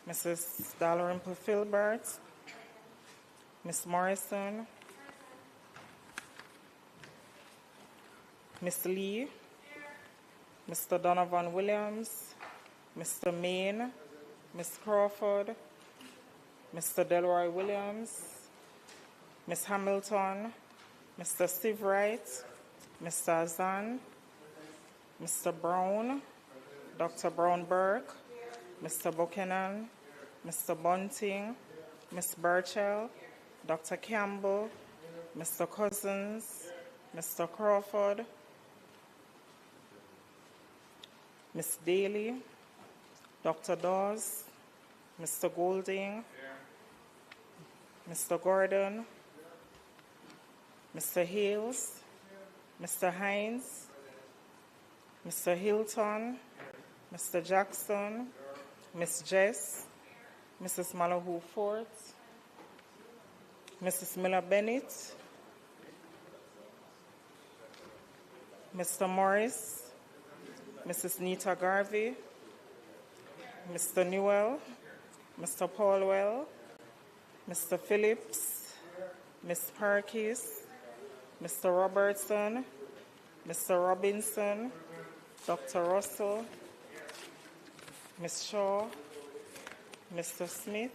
Mrs. Dalrymple Filbert, Miss Morrison, Miss Lee, Mr. Donovan Williams, Mr. Main, Miss Crawford, Mr. Delroy Williams, Miss Hamilton, Mr. Steve Wright, Mr. Azan, Mr. Brown, Dr. Brown Burke, Mr. Buchanan, Mr. Bunting, Miss Burchell, Dr. Campbell, Mr. Cousins, Mr. Crawford, Miss Daly, Dr. Dawes, Mr. Golding, Mr. Gordon, Mr. Hales, Mr. Hines, Mr. Hilton, Mr. Jackson, Miss Jess, Mrs. Malahoo Fort, Mrs. Miller Bennett, Mr. Morris, Mrs. Nita Garvey, Mr. Newell, Mr. Paulwell, Mr. Phillips, Miss Perkis, Mr. Robertson, Mr. Robinson, Dr. Russell, Miss Shaw, Mr. Smith,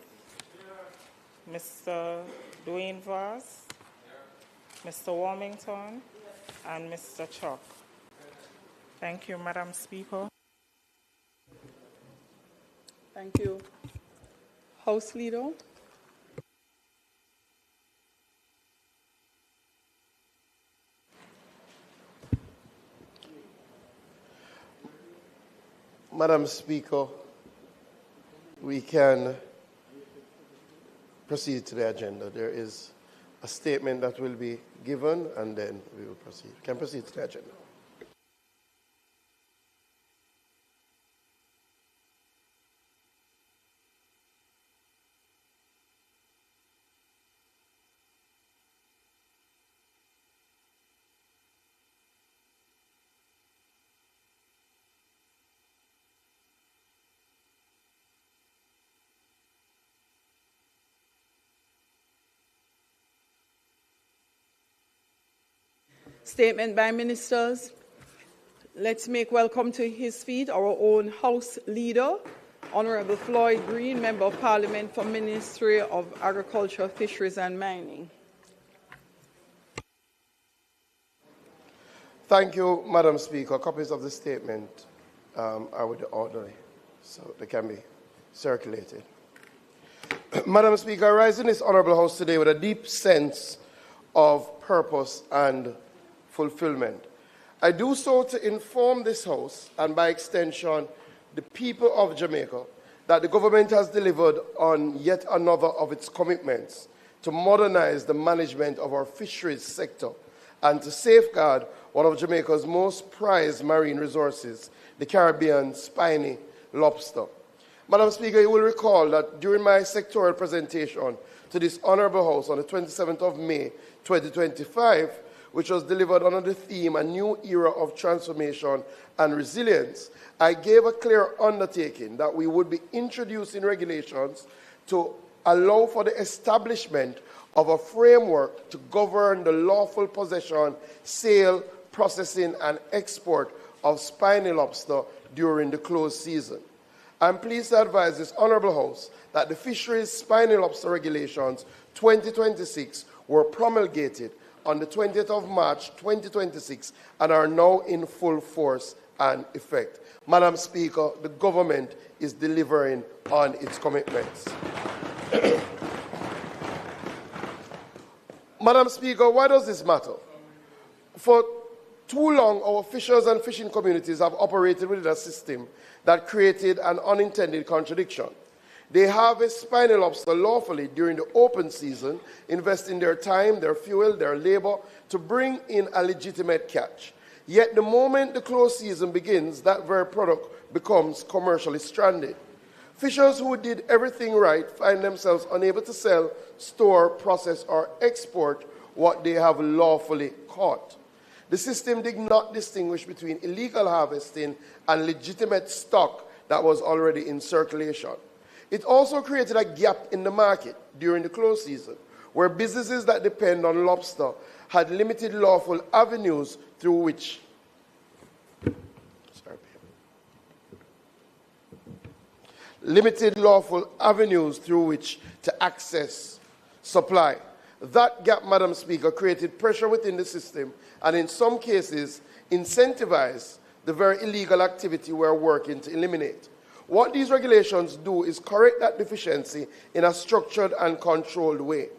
Mr. Dwayne Voss, Mr. Warmington, and Mr. Chuck. Thank you, Madam Speaker. Thank you. House Leader. Madam Speaker, we can proceed to the agenda. There is a statement that will be given, and then we will proceed. We can proceed to the agenda. Statement by ministers. Let's make welcome to his feet our own House Leader, Honorable Floyd Green, Member of Parliament for Ministry of Agriculture, Fisheries and Mining. Thank you, Madam Speaker. Copies of the statement are with the orderly, so they can be circulated. Madam Speaker, I rise in this honourable House today with a deep sense of purpose and fulfillment. I do so to inform this House, and by extension, the people of Jamaica, that the government has delivered on yet another of its commitments to modernize the management of our fisheries sector and to safeguard one of Jamaica's most prized marine resources, the Caribbean spiny lobster. Madam Speaker, you will recall that during my sectoral presentation to this honourable House on the 27th of May, 2025, which was delivered under the theme, A New Era of Transformation and Resilience, I gave a clear undertaking that we would be introducing regulations to allow for the establishment of a framework to govern the lawful possession, sale, processing, and export of spiny lobster during the closed season. I'm pleased to advise this honourable House that the Fisheries Spiny Lobster Regulations 2026 were promulgated on the 20th of March 2026 and are now in full force and effect. Madam Speaker, the government is delivering on its commitments. Madam Speaker, why does this matter? For too long, our fishers and fishing communities have operated within a system that created an unintended contradiction. They harvest spiny lobster lawfully during the open season, investing their time, their fuel, their labor to bring in a legitimate catch. Yet the moment the closed season begins, that very product becomes commercially stranded. Fishers who did everything right find themselves unable to sell, store, process, or export what they have lawfully caught. The system did not distinguish between illegal harvesting and legitimate stock that was already in circulation. It also created a gap in the market during the close season, where businesses that depend on lobster had limited lawful avenues through which to access supply. That gap, Madam Speaker, created pressure within the system and in some cases incentivized the very illegal activity we're working to eliminate. What these regulations do is correct that deficiency in a structured and controlled way.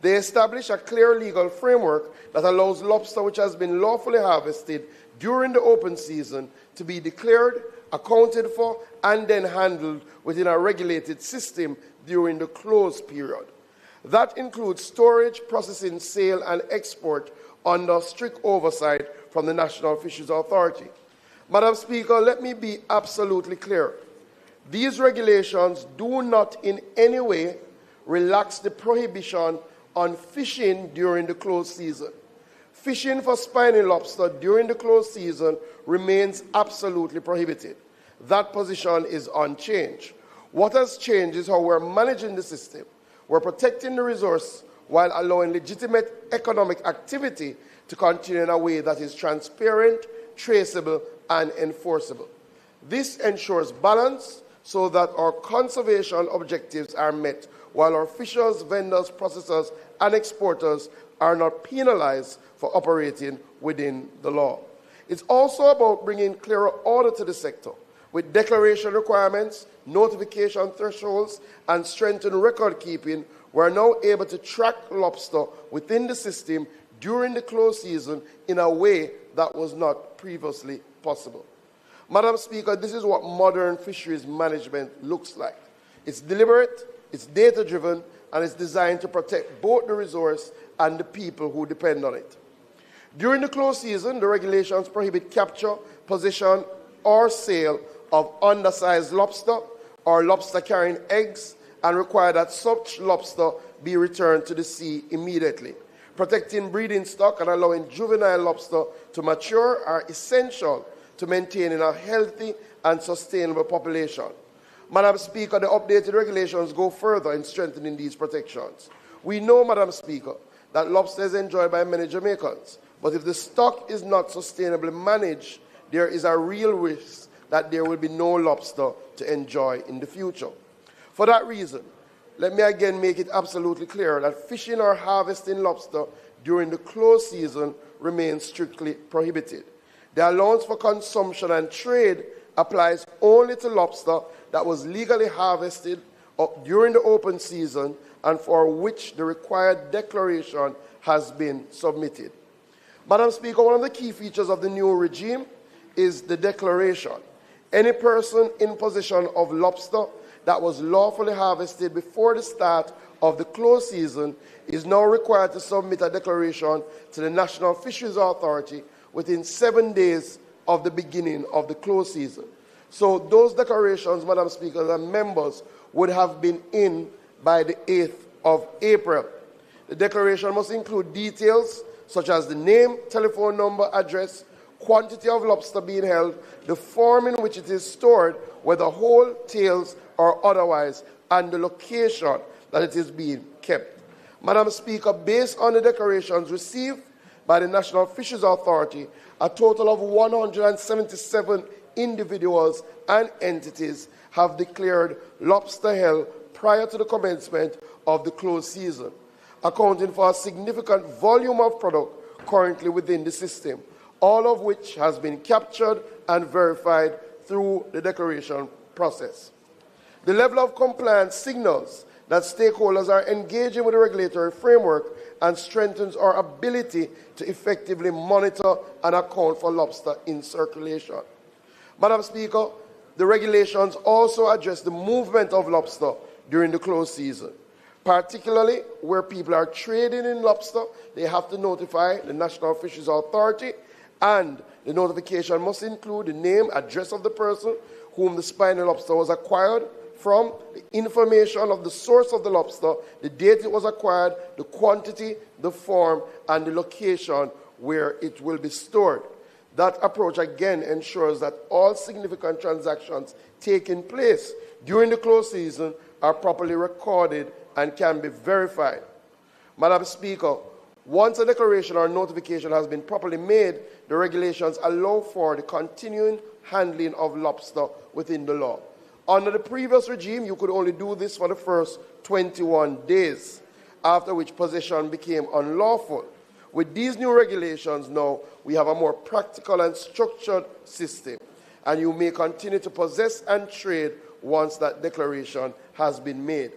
They establish a clear legal framework that allows lobster which has been lawfully harvested during the open season to be declared, accounted for, and then handled within a regulated system during the closed period. That includes storage, processing, sale, and export under strict oversight from the National Fisheries Authority. Madam Speaker, let me be absolutely clear. These regulations do not in any way relax the prohibition on fishing during the closed season. Fishing for spiny lobster during the closed season remains absolutely prohibited. That position is unchanged. What has changed is how we're managing the system. We're protecting the resource while allowing legitimate economic activity to continue in a way that is transparent, traceable, and enforceable. This ensures balance so that our conservation objectives are met, while our fishers, vendors, processors, and exporters are not penalized for operating within the law. It's also about bringing clearer order to the sector. With declaration requirements, notification thresholds, and strengthened record keeping, we are now able to track lobster within the system during the closed season in a way that was not previously possible. Madam Speaker, this is what modern fisheries management looks like. It's deliberate, it's data-driven, and it's designed to protect both the resource and the people who depend on it. During the closed season, the regulations prohibit capture, possession, or sale of undersized lobster or lobster carrying eggs, and require that such lobster be returned to the sea immediately. Protecting breeding stock and allowing juvenile lobster to mature are essential to maintaining a healthy and sustainable population. Madam Speaker, the updated regulations go further in strengthening these protections. We know, Madam Speaker, that lobster is enjoyed by many Jamaicans, but if the stock is not sustainably managed, there is a real risk that there will be no lobster to enjoy in the future. For that reason, let me again make it absolutely clear that fishing or harvesting lobster during the closed season remains strictly prohibited. The allowance for consumption and trade applies only to lobster that was legally harvested during the open season and for which the required declaration has been submitted. Madam Speaker, one of the key features of the new regime is the declaration. Any person in possession of lobster that was lawfully harvested before the start of the closed season is now required to submit a declaration to the National Fisheries Authority within 7 days of the beginning of the closed season. So those declarations, Madam Speaker, and members would have been in by the 8th of April. The declaration must include details such as the name, telephone number, address, quantity of lobster being held, the form in which it is stored, whether whole, tails, or otherwise, and the location that it is being kept. Madam Speaker, based on the declarations received by the National Fisheries Authority, a total of 177 individuals and entities have declared lobster held prior to the commencement of the closed season, accounting for a significant volume of product currently within the system, all of which has been captured and verified through the declaration process. The level of compliance signals that stakeholders are engaging with the regulatory framework and strengthens our ability to effectively monitor and account for lobster in circulation. Madam Speaker, the regulations also address the movement of lobster during the closed season. Particularly where people are trading in lobster, they have to notify the National Fisheries Authority, and the notification must include the name, address of the person whom the spiny lobster was acquired from, the information of the source of the lobster, the date it was acquired, the quantity, the form, and the location where it will be stored. That approach again ensures that all significant transactions taking place during the close season are properly recorded and can be verified. Madam Speaker, once a declaration or notification has been properly made, the regulations allow for the continuing handling of lobster within the law. Under the previous regime, you could only do this for the first 21 days, after which possession became unlawful. With these new regulations now, we have a more practical and structured system, and you may continue to possess and trade once that declaration has been made.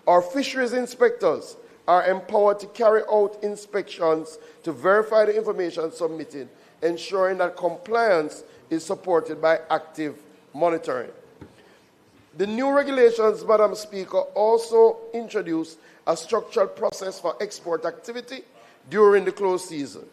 Our fisheries inspectors are empowered to carry out inspections to verify the information submitted, ensuring that compliance is supported by active monitoring. The new regulations, Madam Speaker, also introduce a structured process for export activity during the close season.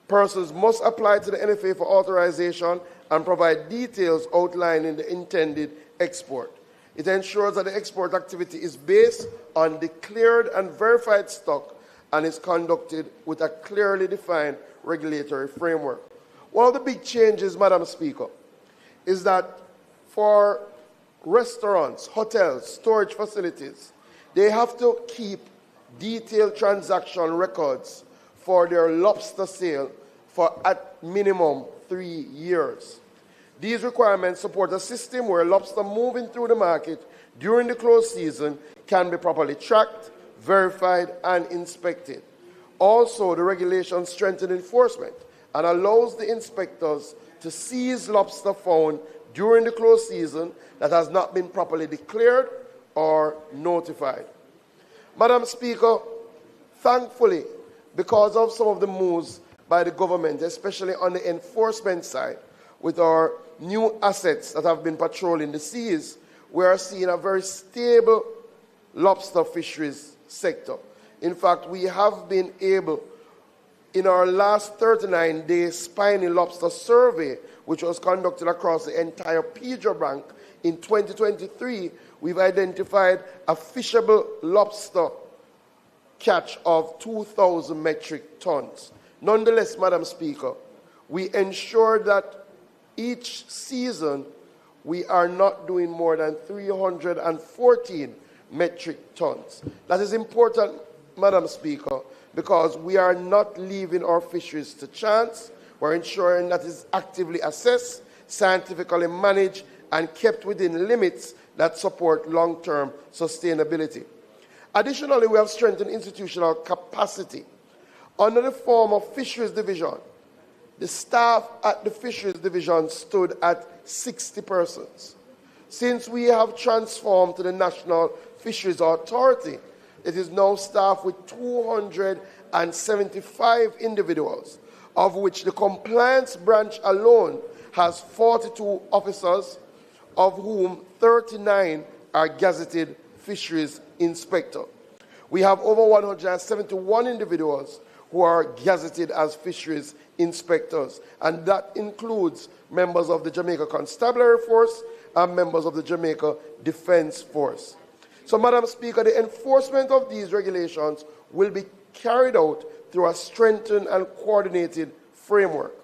Persons must apply to the NFA for authorization and provide details outlining the intended export. It ensures that the export activity is based on declared and verified stock and is conducted with a clearly defined regulatory framework. One of the big changes, Madam Speaker, is that for restaurants, hotels, storage facilities, they have to keep detailed transaction records for their lobster sale for at minimum 3 years. These requirements support a system where lobster moving through the market during the close season can be properly tracked, verified, and inspected. Also, the regulations strengthen enforcement and allows the inspectors to seize lobster found during the close season that has not been properly declared or notified. Madam Speaker, thankfully, because of some of the moves by the government, especially on the enforcement side, with our new assets that have been patrolling the seas, we are seeing a very stable lobster fisheries sector. In fact, we have been able, in our last 39-day spiny lobster survey, which was conducted across the entire Pedro Bank in 2023, we've identified a fishable lobster catch of 2,000 metric tons. Nonetheless, Madam Speaker, we ensure that each season we are not doing more than 314 metric tons. That is important, Madam Speaker, because we are not leaving our fisheries to chance. We're ensuring that it's actively assessed, scientifically managed, and kept within limits that support long-term sustainability. Additionally, we have strengthened institutional capacity. Under the form of Fisheries Division, the staff at the Fisheries Division stood at 60 persons. Since we have transformed to the National Fisheries Authority, it is now staffed with 275 individuals, of which the compliance branch alone has 42 officers, of whom 39 are gazetted fisheries inspector. We have over 171 individuals who are gazetted as fisheries inspectors, and that includes members of the Jamaica Constabulary Force and members of the Jamaica Defense Force. So, Madam Speaker, the enforcement of these regulations will be carried out through a strengthened and coordinated framework.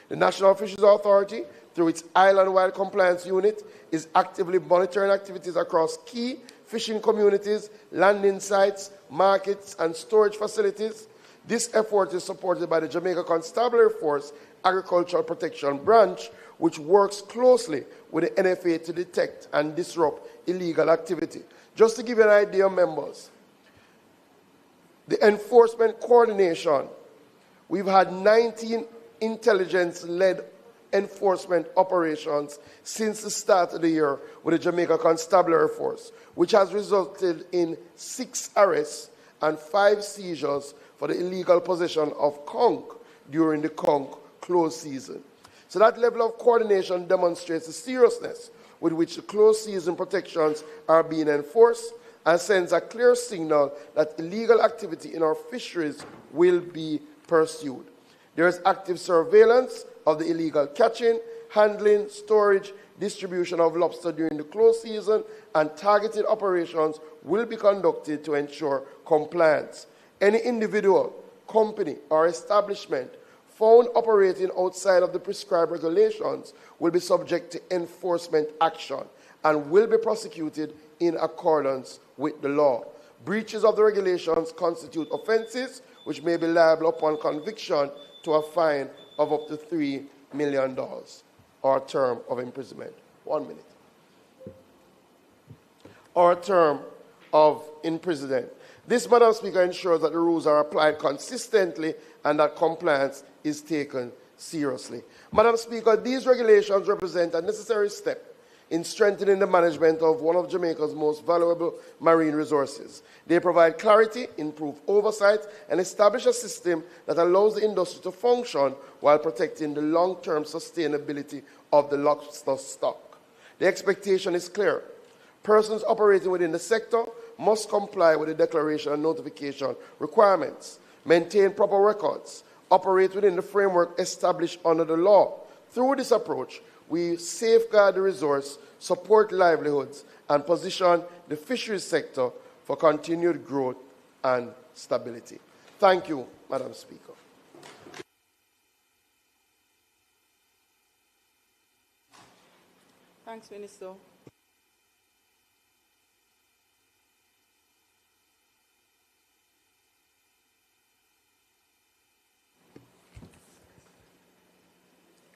The National Fisheries Authority, through its island-wide compliance unit, is actively monitoring activities across key fishing communities, landing sites, markets, and storage facilities. This effort is supported by the Jamaica Constabulary Force Agricultural Protection Branch, which works closely with the NFA to detect and disrupt illegal activity. Just to give you an idea, members, the enforcement coordination, we've had 19 intelligence-led enforcement operations since the start of the year with the Jamaica Constabulary Force, which has resulted in 6 arrests and 5 seizures for the illegal possession of conch during the conch close season. So that level of coordination demonstrates the seriousness with which the close season protections are being enforced and sends a clear signal that illegal activity in our fisheries will be pursued. There is active surveillance of the illegal catching, handling, storage, distribution of lobster during the close season, and targeted operations will be conducted to ensure compliance. Any individual, company, or establishment found operating outside of the prescribed regulations will be subject to enforcement action and will be prosecuted in accordance with the law. Breaches of the regulations constitute offenses which may be liable upon conviction to a fine of up to $3 million or a term of imprisonment. 1 minute. Or a term of imprisonment. This, Madam Speaker, ensures that the rules are applied consistently and that compliance is taken seriously. Madam Speaker, these regulations represent a necessary step in strengthening the management of one of Jamaica's most valuable marine resources. They provide clarity, improve oversight, and establish a system that allows the industry to function while protecting the long-term sustainability of the lobster stock. The expectation is clear. Persons operating within the sector must comply with the declaration and notification requirements, maintain proper records, operate within the framework established under the law. Through this approach, we safeguard the resource, support livelihoods, and position the fisheries sector for continued growth and stability. Thank you, Madam Speaker. Thanks, Minister.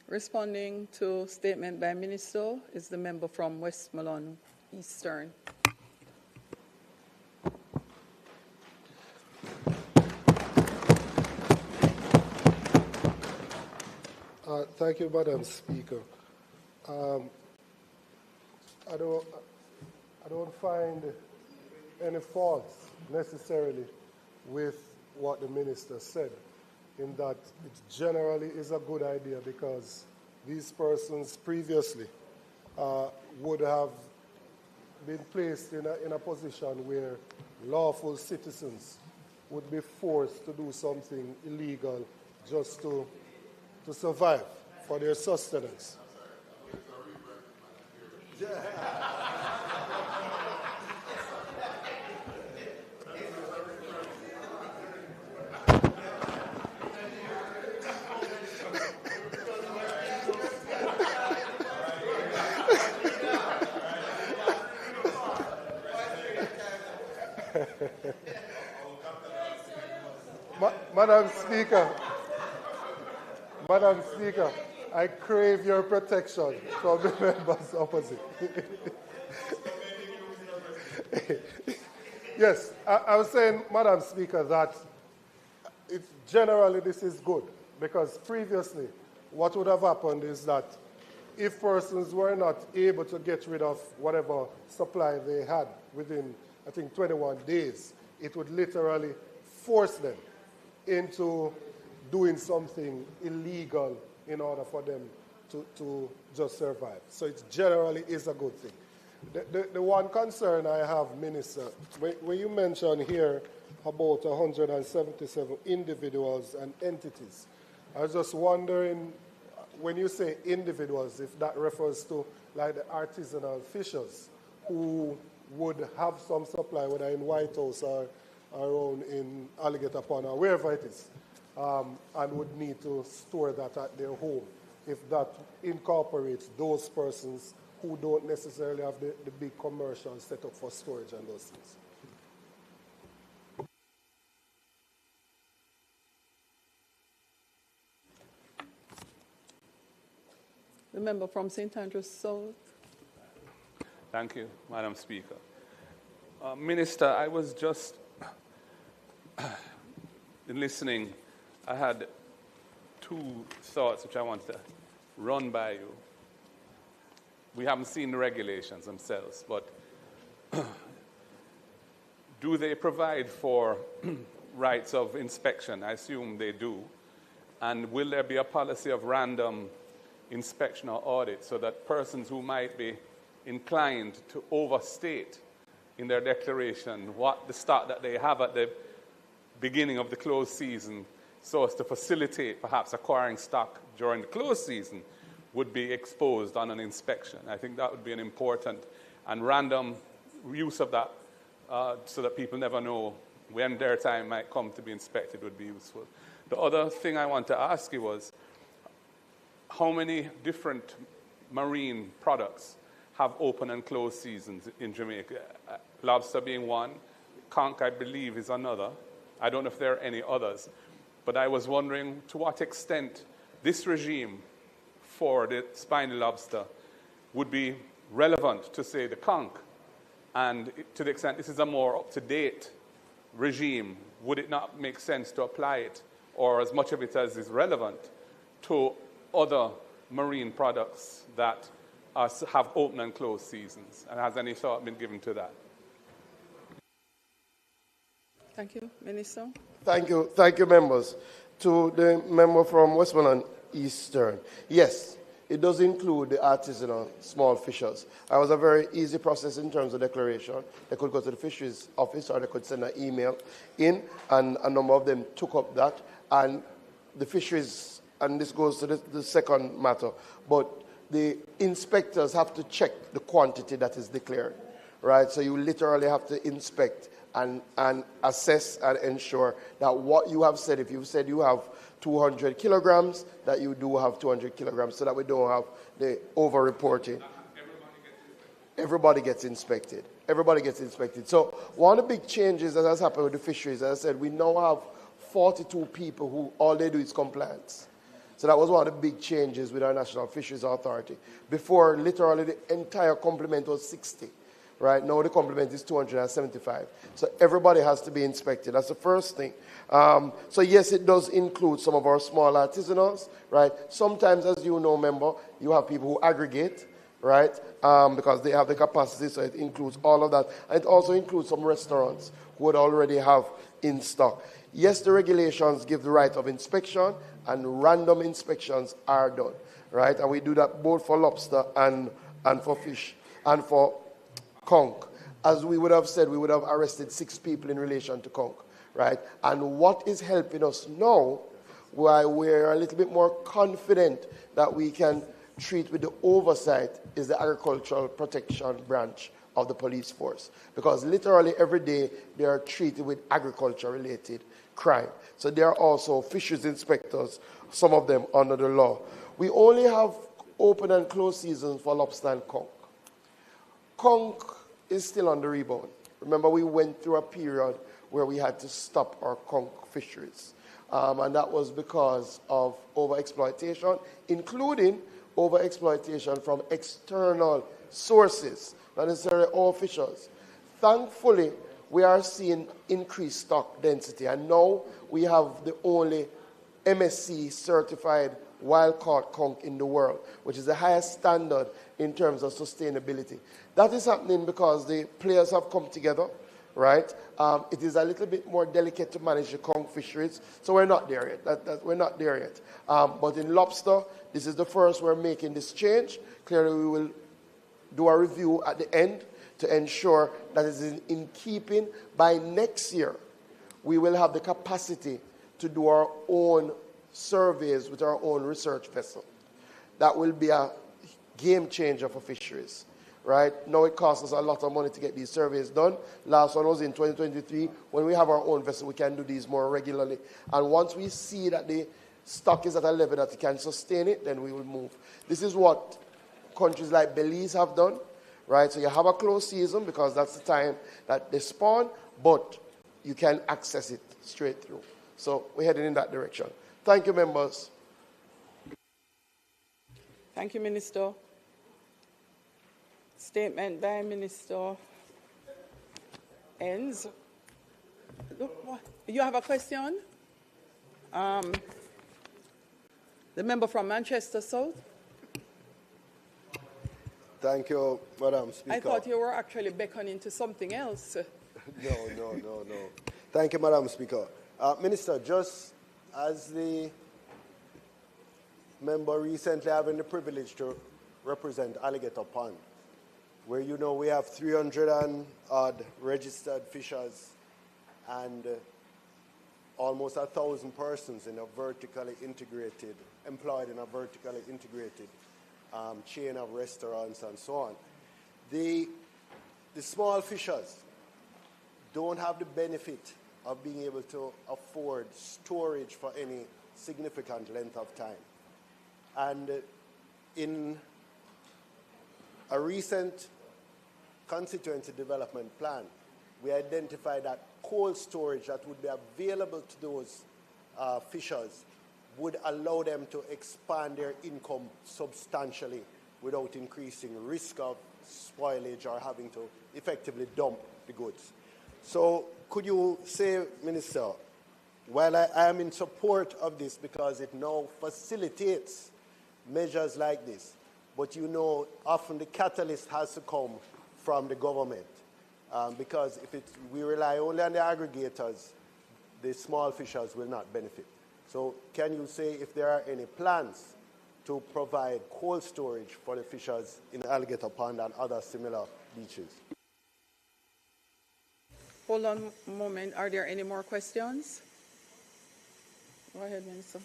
Responding to statement by Minister is the member from Westmoreland Eastern. Thank you, Madam Speaker. I don't find any faults necessarily with what the minister said, in that it generally is a good idea because these persons previously would have been placed in a position where lawful citizens would be forced to do something illegal just to survive for their sustenance. Madam Speaker, I crave your protection from the members opposite. Yes, I was saying, Madam Speaker, that generally this is good because previously what would have happened is that if persons were not able to get rid of whatever supply they had within, I think, 21 days, it would literally force them into doing something illegal in order for them to just survive. So it generally is a good thing. The one concern I have, Minister, when you mention here about 177 individuals and entities, I was just wondering, when you say individuals, if that refers to like the artisanal fishers who would have some supply, whether in White House or around in Alligator Pond or wherever it is, and would need to store that at their home, if that incorporates those persons who don't necessarily have the big commercial setup for storage and those things. The member from St. Andrews South. Thank you, Madam Speaker. Minister, I was just in listening. I had two thoughts which I want to run by you. We haven't seen the regulations themselves, but do they provide for rights of inspection? I assume they do. And will there be a policy of random inspection or audit so that persons who might be inclined to overstate in their declaration what the stock that they have at the beginning of the closed season, so as to facilitate perhaps acquiring stock during the closed season, would be exposed on an inspection? I think that would be an important and random use of that so that people never know when their time might come to be inspected would be useful. The other thing I want to ask you was, how many different marine products have open and closed seasons in Jamaica? Lobster being one, conch, I believe, is another. I don't know if there are any others. But I was wondering to what extent this regime for the spiny lobster would be relevant to, say, the conch. And to the extent this is a more up-to-date regime, would it not make sense to apply it, or as much of it as is relevant, to other marine products that have open and closed seasons? And has any thought been given to that? Thank you, Minister. Thank you, members. To the member from Westmoreland Eastern, yes, it does include the artisanal small fishers. It was a very easy process in terms of declaration. They could go to the fisheries office or they could send an email in, and a number of them took up that. And the fisheries, and this goes to the second matter, but the inspectors have to check the quantity that is declared, right? So you literally have to inspect and assess and ensure that what you have said, if you've said you have 200 kilograms, that you do have 200 kilograms, so that we don't have the over-reporting. Everybody gets inspected. Everybody gets inspected. So one of the big changes that has happened with the fisheries, as I said, we now have 42 people who all they do is compliance. So that was one of the big changes with our National Fisheries Authority. Before, literally, the entire complement was 60. Right now, the complement is 275. So everybody has to be inspected. That's the first thing. So yes, it does include some of our small artisanals, right? Sometimes, as you know, member, you have people who aggregate, right? Because they have the capacity, so it includes all of that. And it also includes some restaurants who would already have in stock. Yes, the regulations give the right of inspection, and random inspections are done, right? And we do that both for lobster and for fish and for conch. As we would have said, we would have arrested 6 people in relation to conch, right? And what is helping us now, why we're a little bit more confident that we can treat with the oversight, is the agricultural protection branch of the police force. Because literally every day they are treated with agriculture-related crime. So there are also fisheries inspectors, some of them under the law. We only have open and closed seasons for lobster and conch. Conch is still on the rebound. Remember, we went through a period where we had to stop our conch fisheries. And that was because of overexploitation, including overexploitation from external sources, not necessarily all fishers. Thankfully, we are seeing increased stock density. And now we have the only MSC certified wild-caught conch in the world, which is the highest standard in terms of sustainability. That is happening because the players have come together, right? It is a little bit more delicate to manage the conch fisheries, so we're not there yet. We're not there yet. But in lobster, this is the first we're making this change. Clearly, we will do a review at the end to ensure that it is in keeping. By next year, we will have the capacity to do our own surveys with our own research vessel. That will be a game changer for fisheries, right? Now it costs us a lot of money to get these surveys done. Last one was in 2023. When we have our own vessel, we can do these more regularly. And once we see that the stock is at a level that it can sustain it, then we will move. This is what countries like Belize have done, right? So you have a closed season because that's the time that they spawn, but you can access it straight through. So we're heading in that direction. Thank you, members. Thank you, Minister. Statement by Minister ends. Look, you have a question? The member from Manchester South. Thank you, Madam Speaker. I thought you were actually beckoning to something else. No. Thank you, Madam Speaker. Minister, just as the member recently having the privilege to represent Alligator Pond, where you know we have 300 and odd registered fishers and almost 1,000 persons in a vertically integrated, employed in a vertically integrated chain of restaurants and so on. The small fishers don't have the benefit of being able to afford storage for any significant length of time. And in a recent constituency development plan, we identified that cold storage that would be available to those fishers would allow them to expand their income substantially without increasing risk of spoilage or having to effectively dump the goods. So could you say, Minister, while I am in support of this because it now facilitates measures like this, but you know often the catalyst has to come from the government because if we rely only on the aggregators, the small fishers will not benefit. So can you say if there are any plans to provide cold storage for the fishers in Alligator Pond and other similar beaches? Hold on a moment. Are there any more questions? Go ahead, Minister.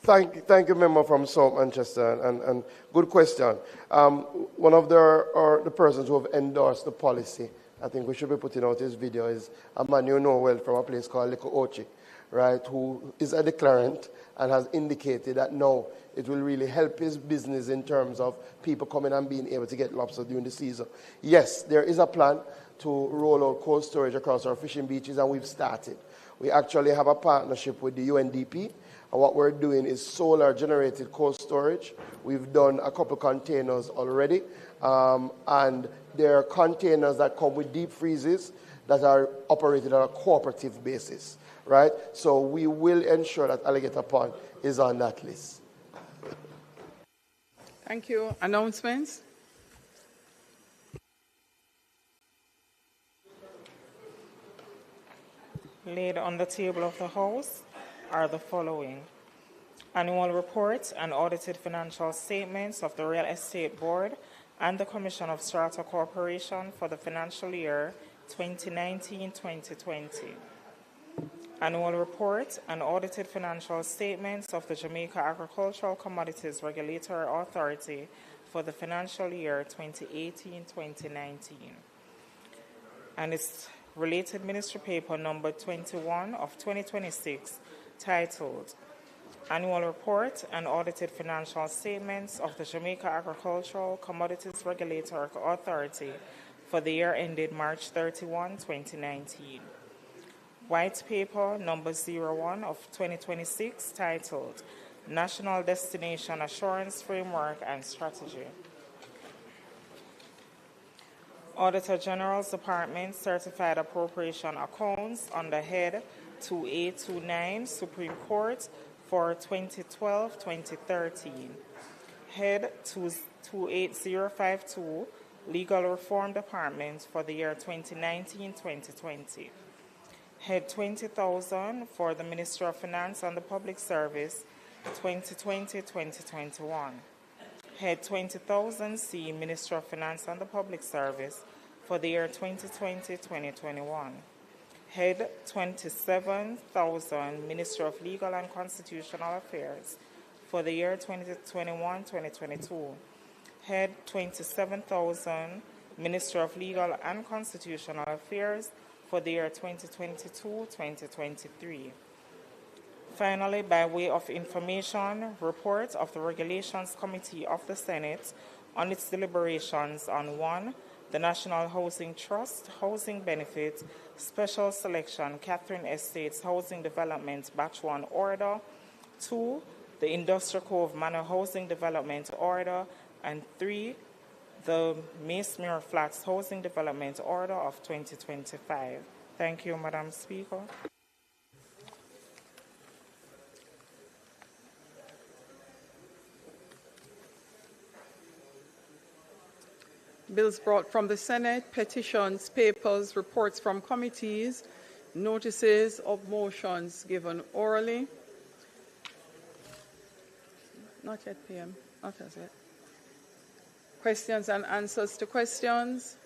Thank you, member from South Manchester, and good question. One of the persons who have endorsed the policy, I think we should be putting out his video, is a man you know well from a place called Leko Ochi, right, who is a declarant and has indicated that no, it will really help his business in terms of people coming and being able to get lobster during the season. Yes, there is a plan to roll out cold storage across our fishing beaches, and we've started. We actually have a partnership with the UNDP, and what we're doing is solar-generated cold storage. We've done a couple containers already, and there are containers that come with deep freezes that are operated on a cooperative basis, right? So we will ensure that Alligator Pond is on that list. Thank you. Announcements? Laid on the table of the House are the following: annual report and audited financial statements of the Real Estate Board and the Commission of Strata Corporation for the financial year 2019-2020. Annual report and audited financial statements of the Jamaica Agricultural Commodities Regulatory Authority for the financial year 2018-2019. And its related ministry paper number 21 of 2026, titled Annual Report and Audited Financial Statements of the Jamaica Agricultural Commodities Regulatory Authority for the year ended March 31, 2019. White paper number 01 of 2026, titled National Destination Assurance Framework and Strategy. Auditor General's Department Certified Appropriation Accounts under Head 2829 Supreme Court for 2012-2013. Head 28052 Legal Reform Department for the year 2019-2020. Head 20,000 for the Ministry of Finance and the Public Service 2020-2021. Head 20,000C Ministry of Finance and the Public Service for the year 2020-2021. Head 27,000 Ministry of Legal and Constitutional Affairs for the year 2021-2022. Head 27,000 Ministry of Legal and Constitutional Affairs for the year 2022-2023. Finally, by way of information, report of the Regulations Committee of the Senate on its deliberations on 1, the National Housing Trust Housing Benefit Special Selection Catherine Estates Housing Development Batch 1 Order, 2, the Industrial Cove Manor Housing Development Order, and 3, the Masmere Flats Housing Development Order of 2025. Thank you, Madam Speaker. Bills brought from the Senate, petitions, papers, reports from committees, notices of motions given orally. Not yet, PM. Not as yet. Questions and answers to questions.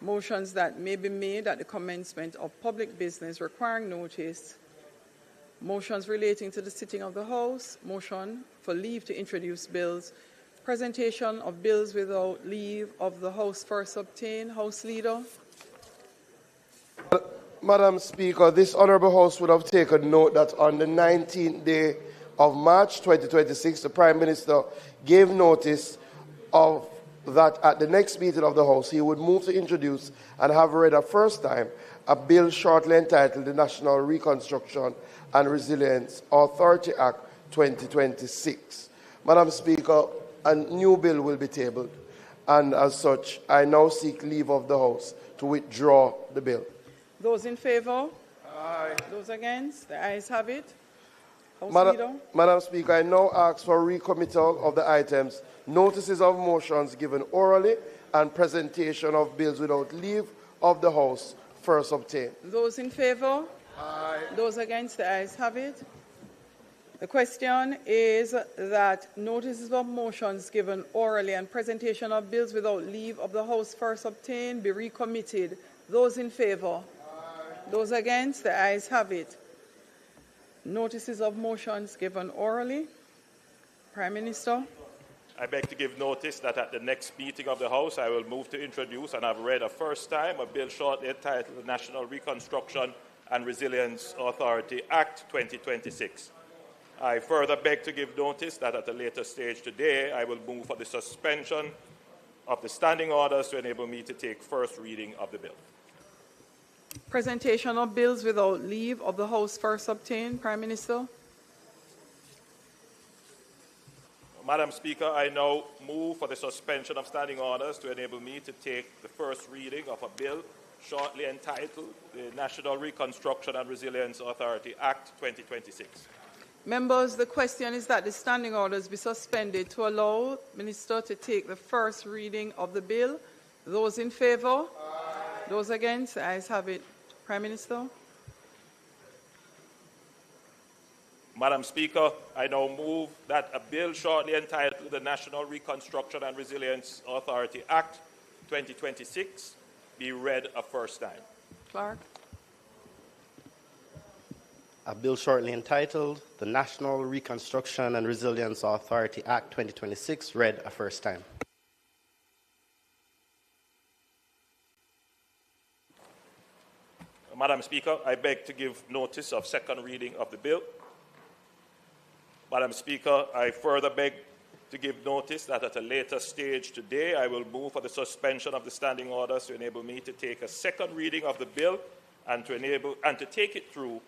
Motions that may be made at the commencement of public business requiring notice. Motions relating to the sitting of the House. Motion for leave to introduce bills Presentation of bills without leave of the House first obtained. House Leader. Madam Speaker, this Honourable House would have taken note that on the 19th day of March 2026, the Prime Minister gave notice of that at the next meeting of the House, he would move to introduce and have read a first time a bill shortly entitled the National Reconstruction and Resilience Authority Act 2026. Madam Speaker, a new bill will be tabled, and as such, I now seek leave of the House to withdraw the bill. Those in favour? Aye. Those against? The ayes have it. House Leader. Madam Speaker, I now ask for recommittal of the items, notices of motions given orally, and presentation of bills without leave of the House first obtained. Those in favour? Aye. Those against? The ayes have it. The question is that notices of motions given orally and presentation of bills without leave of the House first obtained be recommitted. Those in favour? Those against? The ayes have it. Notices of motions given orally. Prime Minister. I beg to give notice that at the next meeting of the House, I will move to introduce and have read a first time a bill shortly entitled the National Reconstruction and Resilience Authority Act 2026. I further beg to give notice that at a later stage today, I will move for the suspension of the standing orders to enable me to take first reading of the bill. Presentation of bills without leave of the House first obtained. Prime Minister. Madam Speaker, I now move for the suspension of standing orders to enable me to take the first reading of a bill shortly entitled the National Reconstruction and Resilience Authority Act 2026. Members, the question is that the standing orders be suspended to allow Minister to take the first reading of the bill. Those in favour? Those against? The ayes have it. Prime Minister. Madam Speaker, I now move that a bill shortly entitled the National Reconstruction and Resilience Authority Act 2026 be read a first time. Clerk. A bill shortly entitled the National Reconstruction and Resilience Authority Act 2026 read a first time. Madam Speaker, I beg to give notice of second reading of the bill. Madam Speaker, I further beg to give notice that at a later stage today, I will move for the suspension of the standing orders to enable me to take a second reading of the bill and to take it through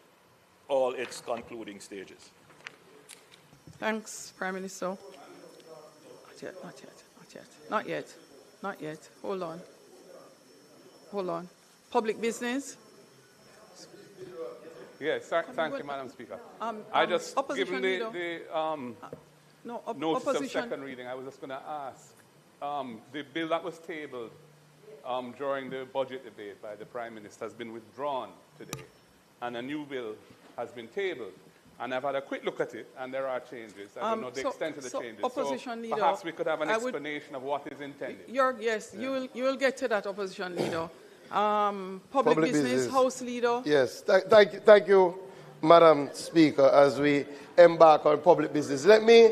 all its concluding stages. Thanks, Prime Minister. Not yet, not yet, not yet, not yet, not yet. Hold on. Hold on. Public business. Yes, thank you, Madam Speaker. I just, given the notice of second reading, I was just going to ask, the bill that was tabled during the budget debate by the Prime Minister has been withdrawn today, and a new bill has been tabled. And I've had a quick look at it, and there are changes. I don't know the extent of the changes. Opposition Leader, perhaps we could have an explanation of what is intended. Yes, yeah. you will get to that, Opposition Leader. Public business, House Leader. Yes, thank you, Madam Speaker, as we embark on public business. Let me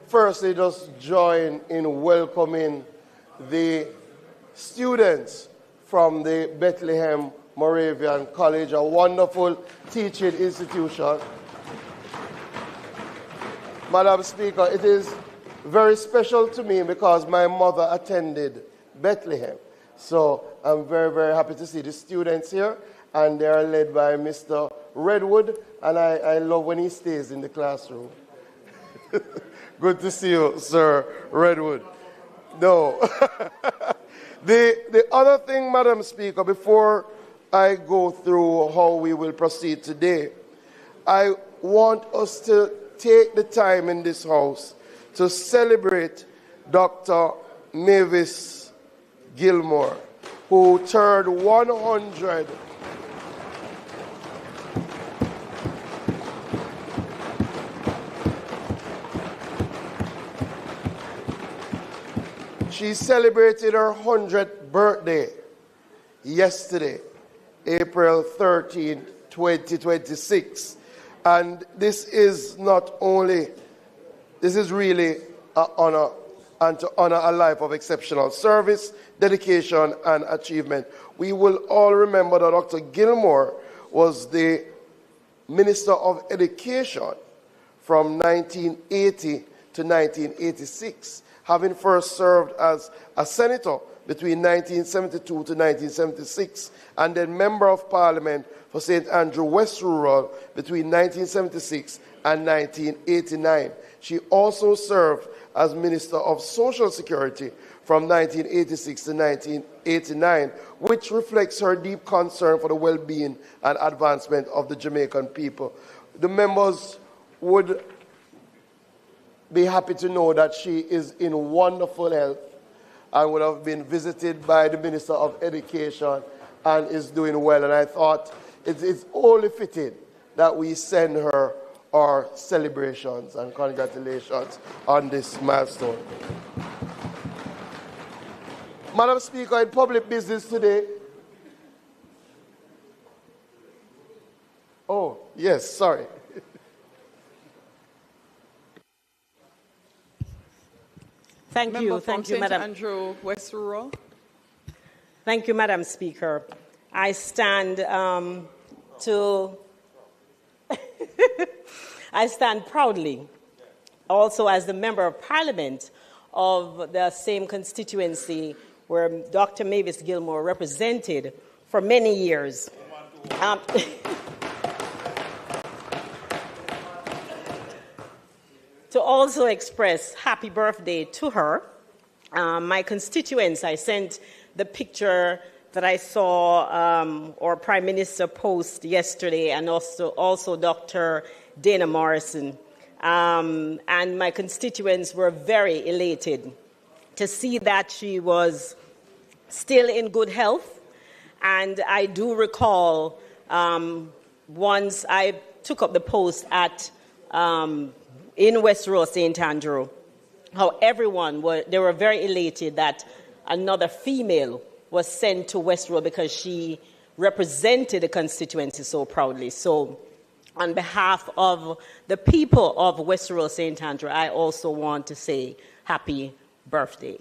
firstly just join in welcoming the students from the Bethlehem Moravian College, a wonderful teaching institution. Madam Speaker, it is very special to me because my mother attended Bethlehem. So I'm very, very happy to see the students here, and they are led by Mr. Redwood, and I love when he stays in the classroom. Good to see you, Sir Redwood. No. The other thing, Madam Speaker, before I go through how we will proceed today, I want us to take the time in this house to celebrate Dr. Mavis Gilmore, who turned 100. She celebrated her 100th birthday yesterday, April 13, 2026. And this is really an honor and to honor a life of exceptional service, dedication, and achievement. We will all remember that Dr. Gilmore was the Minister of Education from 1980 to 1986, having first served as a senator between 1972 to 1976, and then Member of Parliament for St. Andrew West Rural between 1976 and 1989. She also served as Minister of Social Security from 1986 to 1989, which reflects her deep concern for the well-being and advancement of the Jamaican people. The members would be happy to know that she is in wonderful health and would have been visited by the Minister of Education and is doing well. And I thought it's only fitting that we send her our celebrations and congratulations on this milestone. Madam Speaker, in public business today. Oh, yes, sorry. Thank Member you, from Madam. St. Andrew West Rural. Thank you, Madam Speaker. I stand I stand proudly, also as the Member of Parliament of the same constituency where Dr. Mavis Gilmore represented for many years. To also express happy birthday to her. My constituents, I sent the picture that I saw our Prime Minister post yesterday, and also Dr. Dana Morrison. And my constituents were very elated to see that she was still in good health. And I do recall once I took up the post at in West Rural, St. Andrew, how they were very elated that another female was sent to West Rural because she represented the constituency so proudly. So on behalf of the people of West Rural, St. Andrew, I also want to say happy birthday.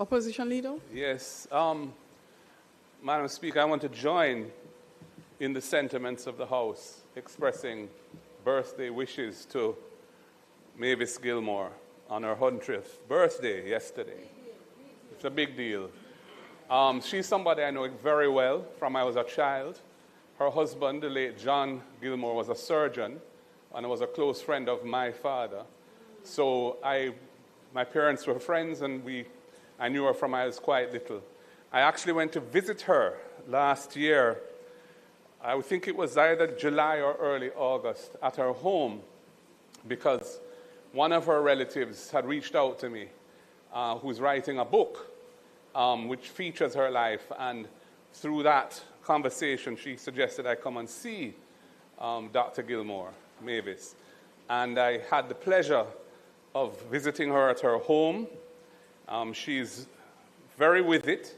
Opposition Leader? Yes. Madam Speaker, I want to join in the sentiments of the House expressing birthday wishes to Mavis Gilmore on her 100th birthday yesterday. It's a big deal. She's somebody I know very well from I was a child. Her husband, the late John Gilmore, was a surgeon and was a close friend of my father. So my parents were friends, and I knew her from I was quite little. I actually went to visit her last year. I would think it was either July or early August at her home, because one of her relatives had reached out to me, who's writing a book which features her life, and through that conversation she suggested I come and see Dr. Gilmore, Mavis. And I had the pleasure of visiting her at her home. She's very with it,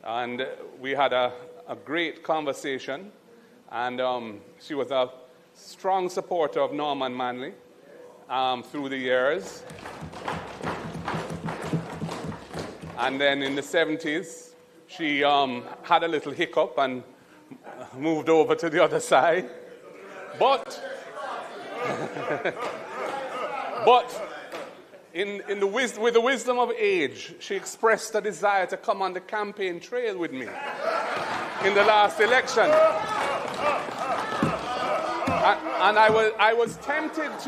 and we had a great conversation. And she was a strong supporter of Norman Manley through the years. And then in the 70s, she had a little hiccup and moved over to the other side. But with the wisdom of age, she expressed a desire to come on the campaign trail with me in the last election. And I was tempted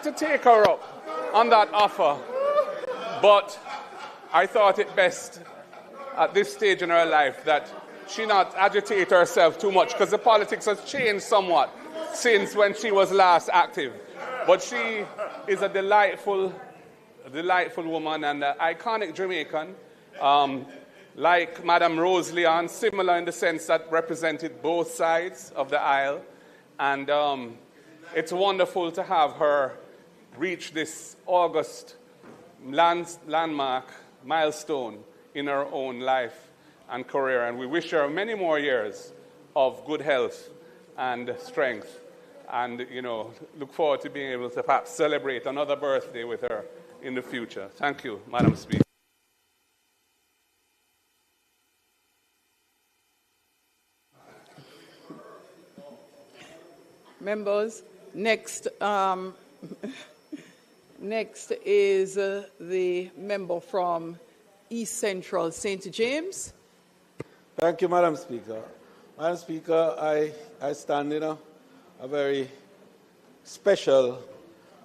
to take her up on that offer, but I thought it best at this stage in her life that she not agitate herself too much, because the politics has changed somewhat since when she was last active. But she is a delightful woman and an iconic Jamaican, like Madame Rose Leon, similar in the sense that represented both sides of the aisle. And it's wonderful to have her reach this August landmark milestone in her own life and career. And we wish her many more years of good health and strength. and, look forward to being able to perhaps celebrate another birthday with her in the future. Thank you, Madam Speaker. Members, next is the member from East Central St. James. Thank you, Madam Speaker. Madam Speaker, I stand in a very special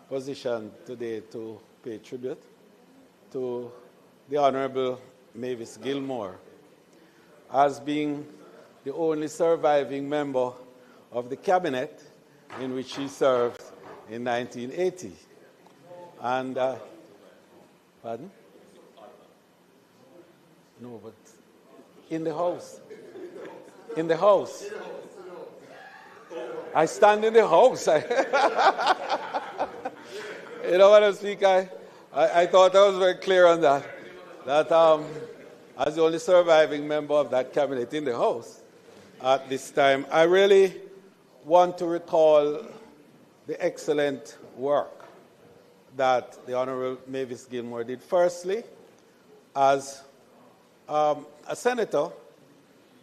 position today to pay tribute to the Honorable Mavis Gilmore as being the only surviving member of the cabinet in which she served in 1980. And, pardon? No, but in the House. In the House. I stand in the House. You know what, Speaker? I thought I was very clear on that. That as the only surviving member of that cabinet in the House at this time, I really want to recall the excellent work that the Honorable Mavis Gilmore did. Firstly, as a senator,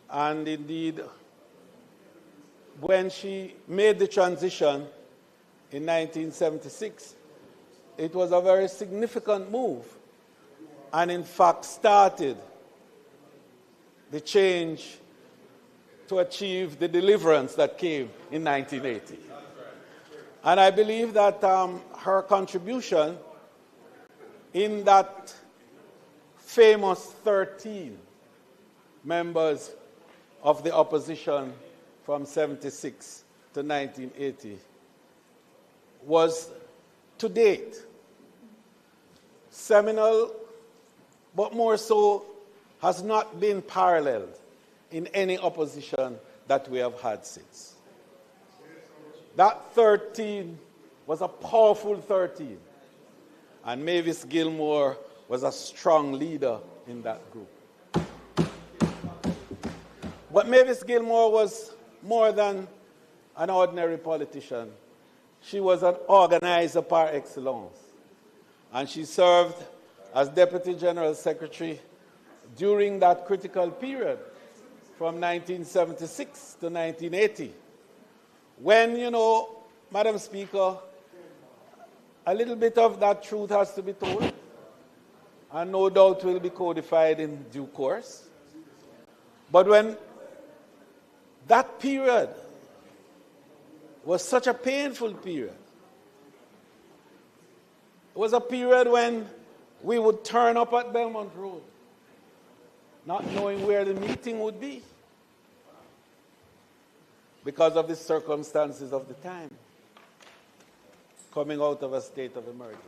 and indeed, when she made the transition in 1976, it was a very significant move, and in fact started the change to achieve the deliverance that came in 1980. And I believe that her contribution in that famous 13 members of the opposition from 76 to 1980 was, to date, seminal, but more so has not been paralleled in any opposition that we have had since. That 13 was a powerful 13, and Mavis Gilmore was a strong leader in that group. But Mavis Gilmore was more than an ordinary politician. She was an organizer par excellence, and she served as Deputy General Secretary during that critical period from 1976 to 1980. When, Madam Speaker, a little bit of that truth has to be told, and no doubt will be codified in due course. But when that period was such a painful period, it was a period when we would turn up at Belmont Road, not knowing where the meeting would be, because of the circumstances of the time, coming out of a state of emergency.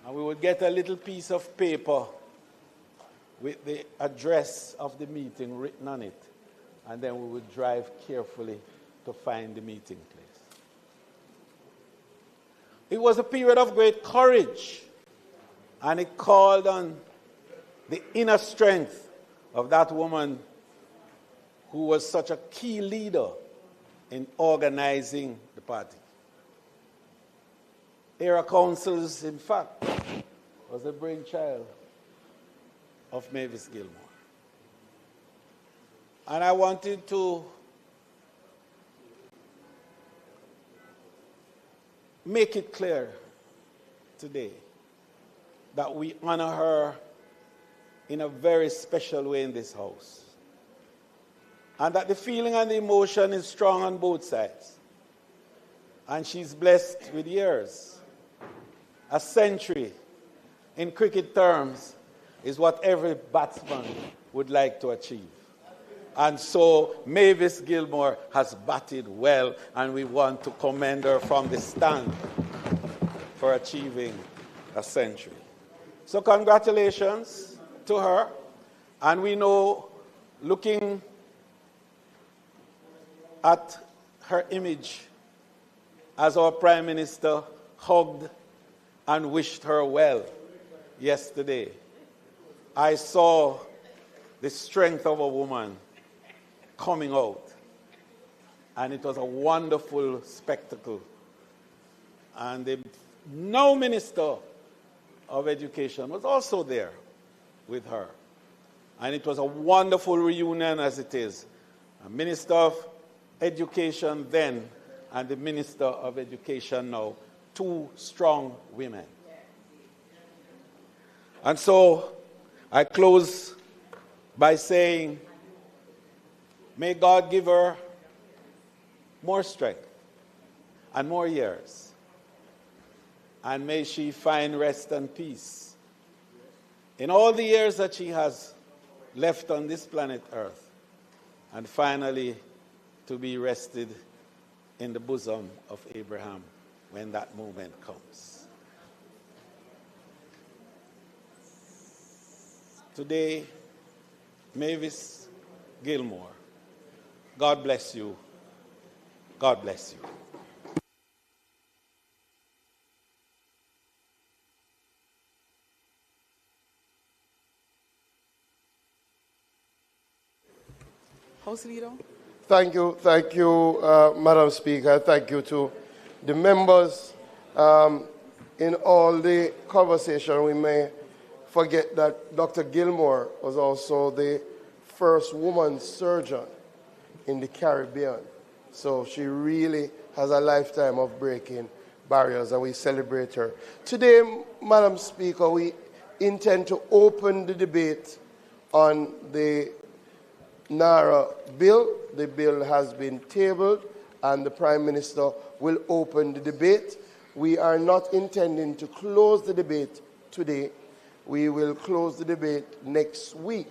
And we would get a little piece of paper with the address of the meeting written on it, and then we would drive carefully to find the meeting place. It was a period of great courage, and it called on the inner strength of that woman who was such a key leader in organizing the party. Area councils, in fact, was a brainchild of Mavis Gilmore. And I wanted to make it clear today that we honor her in a very special way in this House, and that the feeling and the emotion is strong on both sides. And she's blessed with years. A century, in cricket terms, is what every batsman would like to achieve. And so Mavis Gilmore has batted well, and we want to commend her from the stand for achieving a century. So congratulations to her. And we know, looking at her image as our Prime Minister hugged and wished her well yesterday, I saw the strength of a woman coming out and it was a wonderful spectacle. And the now Minister of Education was also there with her. And it was a wonderful reunion as it is. A Minister of Education then and the Minister of Education now, two strong women. And so I close by saying, may God give her more strength and more years. And may she find rest and peace in all the years that she has left on this planet Earth. And finally, to be rested in the bosom of Abraham when that moment comes. Today, Mavis Gilmore, God bless you. God bless you. House Leader. Thank you, Madam Speaker. Thank you to the members. In all the conversation, we may forget that Dr. Gilmore was also the first woman surgeon in the Caribbean. So she really has a lifetime of breaking barriers, and we celebrate her. Today, Madam Speaker, we intend to open the debate on the NARA bill. The bill has been tabled, and the Prime Minister will open the debate. We are not intending to close the debate today. We will close the debate next week,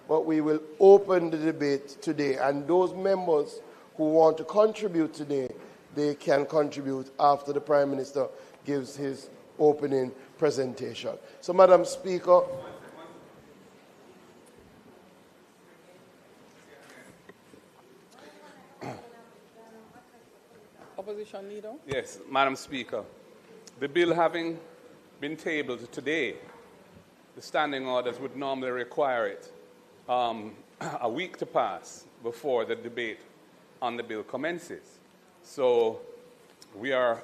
but we will open the debate today. And those members who want to contribute today, they can contribute after the Prime Minister gives his opening presentation. So, Madam Speaker, Opposition Leader. Yes, Madam Speaker. The bill having been tabled today, the standing orders would normally require it a week to pass before the debate on the bill commences. So we are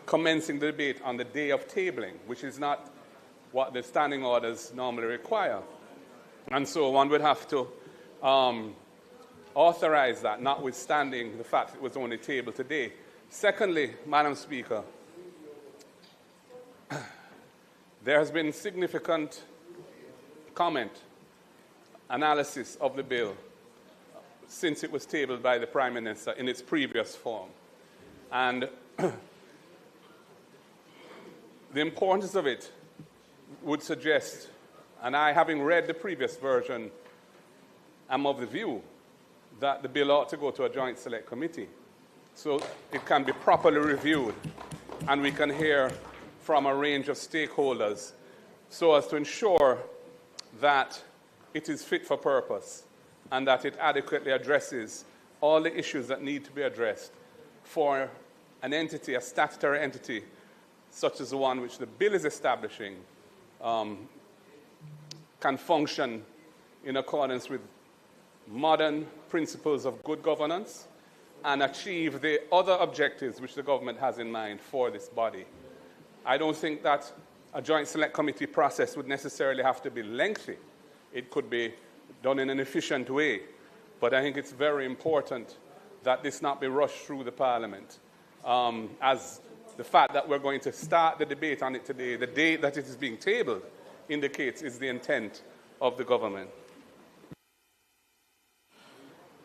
commencing the debate on the day of tabling, which is not what the standing orders normally require. And so one would have to authorize that, notwithstanding the fact it was only tabled today. Secondly, Madam Speaker, there has been significant comment, analysis of the bill since it was tabled by the Prime Minister in its previous form. And the importance of it would suggest, and I, having read the previous version, am of the view that the bill ought to go to a joint select committee so it can be properly reviewed and we can hear from a range of stakeholders so as to ensure that it is fit for purpose and that it adequately addresses all the issues that need to be addressed for an entity, a statutory entity, such as the one which the bill is establishing, can function in accordance with modern principles of good governance and achieve the other objectives which the government has in mind for this body. I don't think that a joint select committee process would necessarily have to be lengthy. It could be done in an efficient way. But I think it's very important that this not be rushed through the Parliament. As the fact that we're going to start the debate on it today, the date that it is being tabled, indicates is the intent of the government.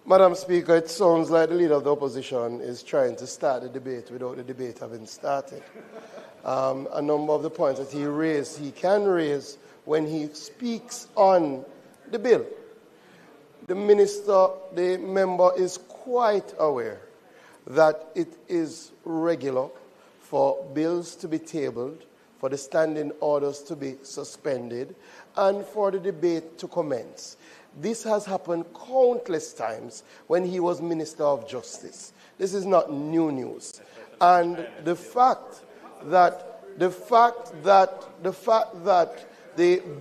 Madam Speaker, it sounds like the Leader of the Opposition is trying to start the debate without the debate having started. A number of the points that he can raise when he speaks on the bill. The member is quite aware that it is regular for bills to be tabled, for the standing orders to be suspended, and for the debate to commence. This has happened countless times when he was Minister of Justice. This is not new news. And the fact that the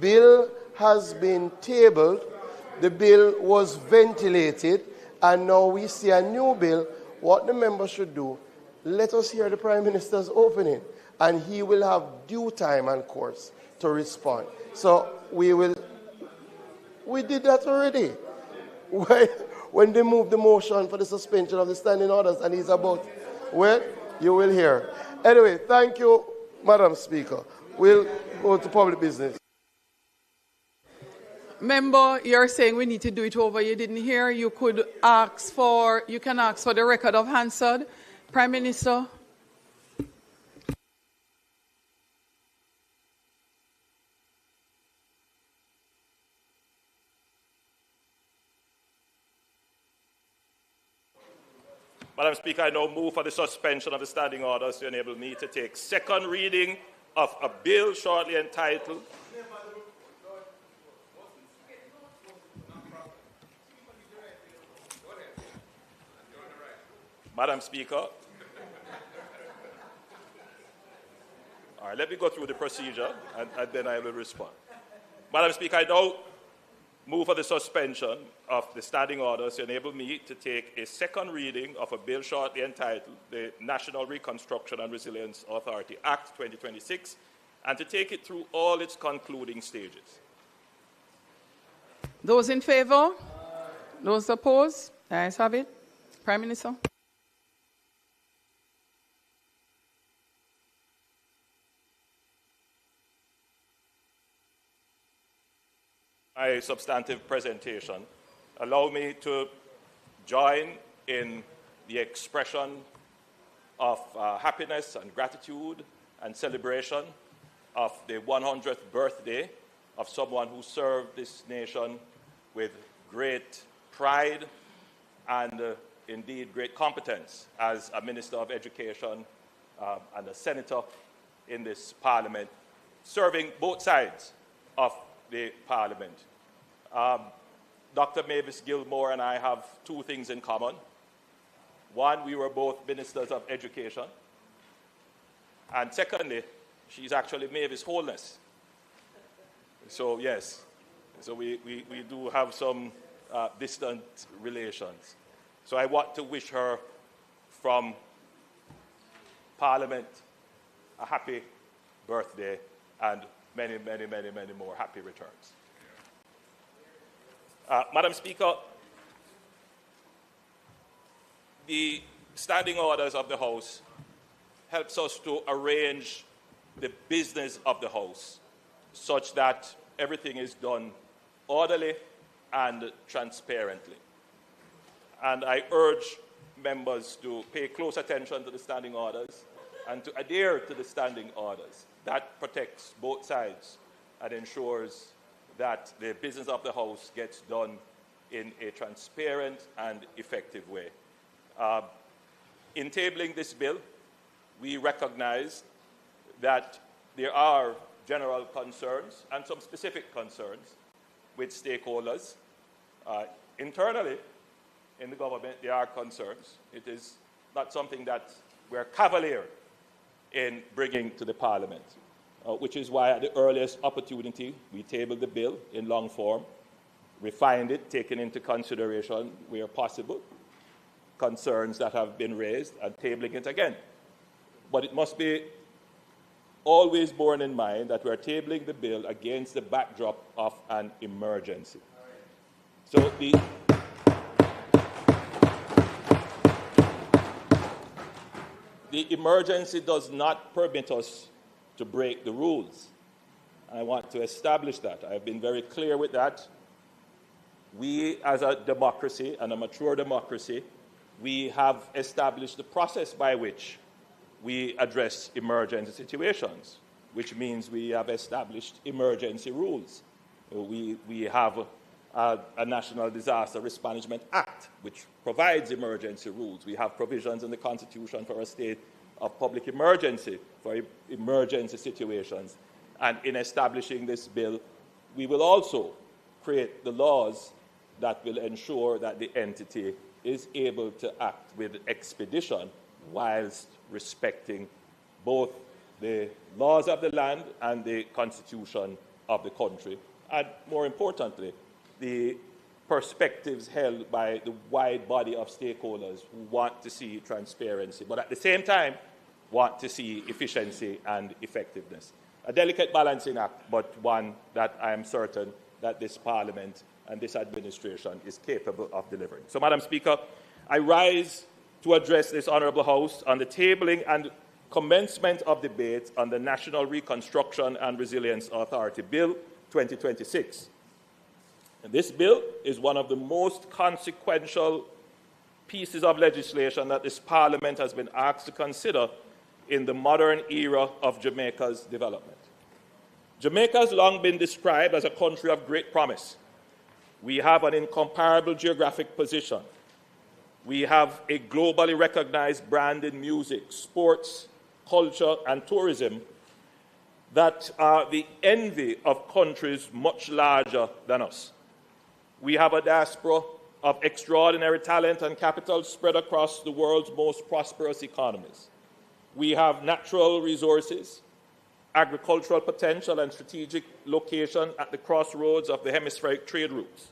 bill has been tabled, the bill was ventilated, and now we see a new bill, what the members should do, let us hear the Prime Minister's opening, and he will have due time and course to respond. So we did that already. When they moved the motion for the suspension of the standing orders, and he's about, well, you will hear. Anyway, thank you, Madam Speaker. We'll go to public business. Member, you're saying we need to do it over. You didn't hear. You can ask for the record of answered. Prime Minister. Madam Speaker, I now move for the suspension of the standing orders to enable me to take second reading of a bill shortly entitled Madam Speaker. All right, let me go through the procedure and then I will respond. Madam Speaker, I now move for the suspension of the standing orders to enable me to take a second reading of a bill shortly entitled the National Reconstruction and Resilience Authority Act 2026 and to take it through all its concluding stages. Those in favour? Those opposed? The ayes have it. Prime Minister. My substantive presentation. Allow me to join in the expression of happiness and gratitude and celebration of the 100th birthday of someone who served this nation with great pride and indeed great competence as a Minister of Education and a Senator in this Parliament, serving both sides of the Parliament. Dr. Mavis Gilmore and I have two things in common. One, we were both Ministers of Education. And secondly, she's actually Mavis Holness. So yes, so we do have some distant relations. So I want to wish her from Parliament a happy birthday and many, many, many, many more happy returns. Madam Speaker, the standing orders of the House helps us to arrange the business of the House such that everything is done orderly and transparently. And I urge members to pay close attention to the standing orders and to adhere to the standing orders. That protects both sides and ensures that the business of the House gets done in a transparent and effective way. In tabling this bill, we recognize that there are general concerns and some specific concerns with stakeholders. Internally, in the government, there are concerns. It is not something that we're cavalier in bringing to the Parliament, which is why at the earliest opportunity, we tabled the bill in long form, refined it, taken into consideration where possible, concerns that have been raised, and tabling it again. But it must be always borne in mind that we're tabling the bill against the backdrop of an emergency. So the emergency does not permit us to break the rules. I want to establish that. I've been very clear with that. We, as a democracy, and a mature democracy, we have established the process by which we address emergency situations, which means we have established emergency rules. We have a National Disaster Risk Management Act, which provides emergency rules. We have provisions in the Constitution for a state of public emergency for emergency situations. And in establishing this bill, we will also create the laws that will ensure that the entity is able to act with expedition whilst respecting both the laws of the land and the Constitution of the country, and more importantly, the perspectives held by the wide body of stakeholders who want to see transparency, but at the same time want to see efficiency and effectiveness. A delicate balancing act, but one that I am certain that this Parliament and this administration is capable of delivering. So, Madam Speaker, I rise to address this Honourable House on the tabling and commencement of debate on the National Reconstruction and Resilience Authority Bill 2026. And this bill is one of the most consequential pieces of legislation that this Parliament has been asked to consider in the modern era of Jamaica's development. Jamaica has long been described as a country of great promise. We have an incomparable geographic position. We have a globally recognized brand in music, sports, culture, and tourism that are the envy of countries much larger than us. We have a diaspora of extraordinary talent and capital spread across the world's most prosperous economies. We have natural resources, agricultural potential, and strategic location at the crossroads of the hemispheric trade routes.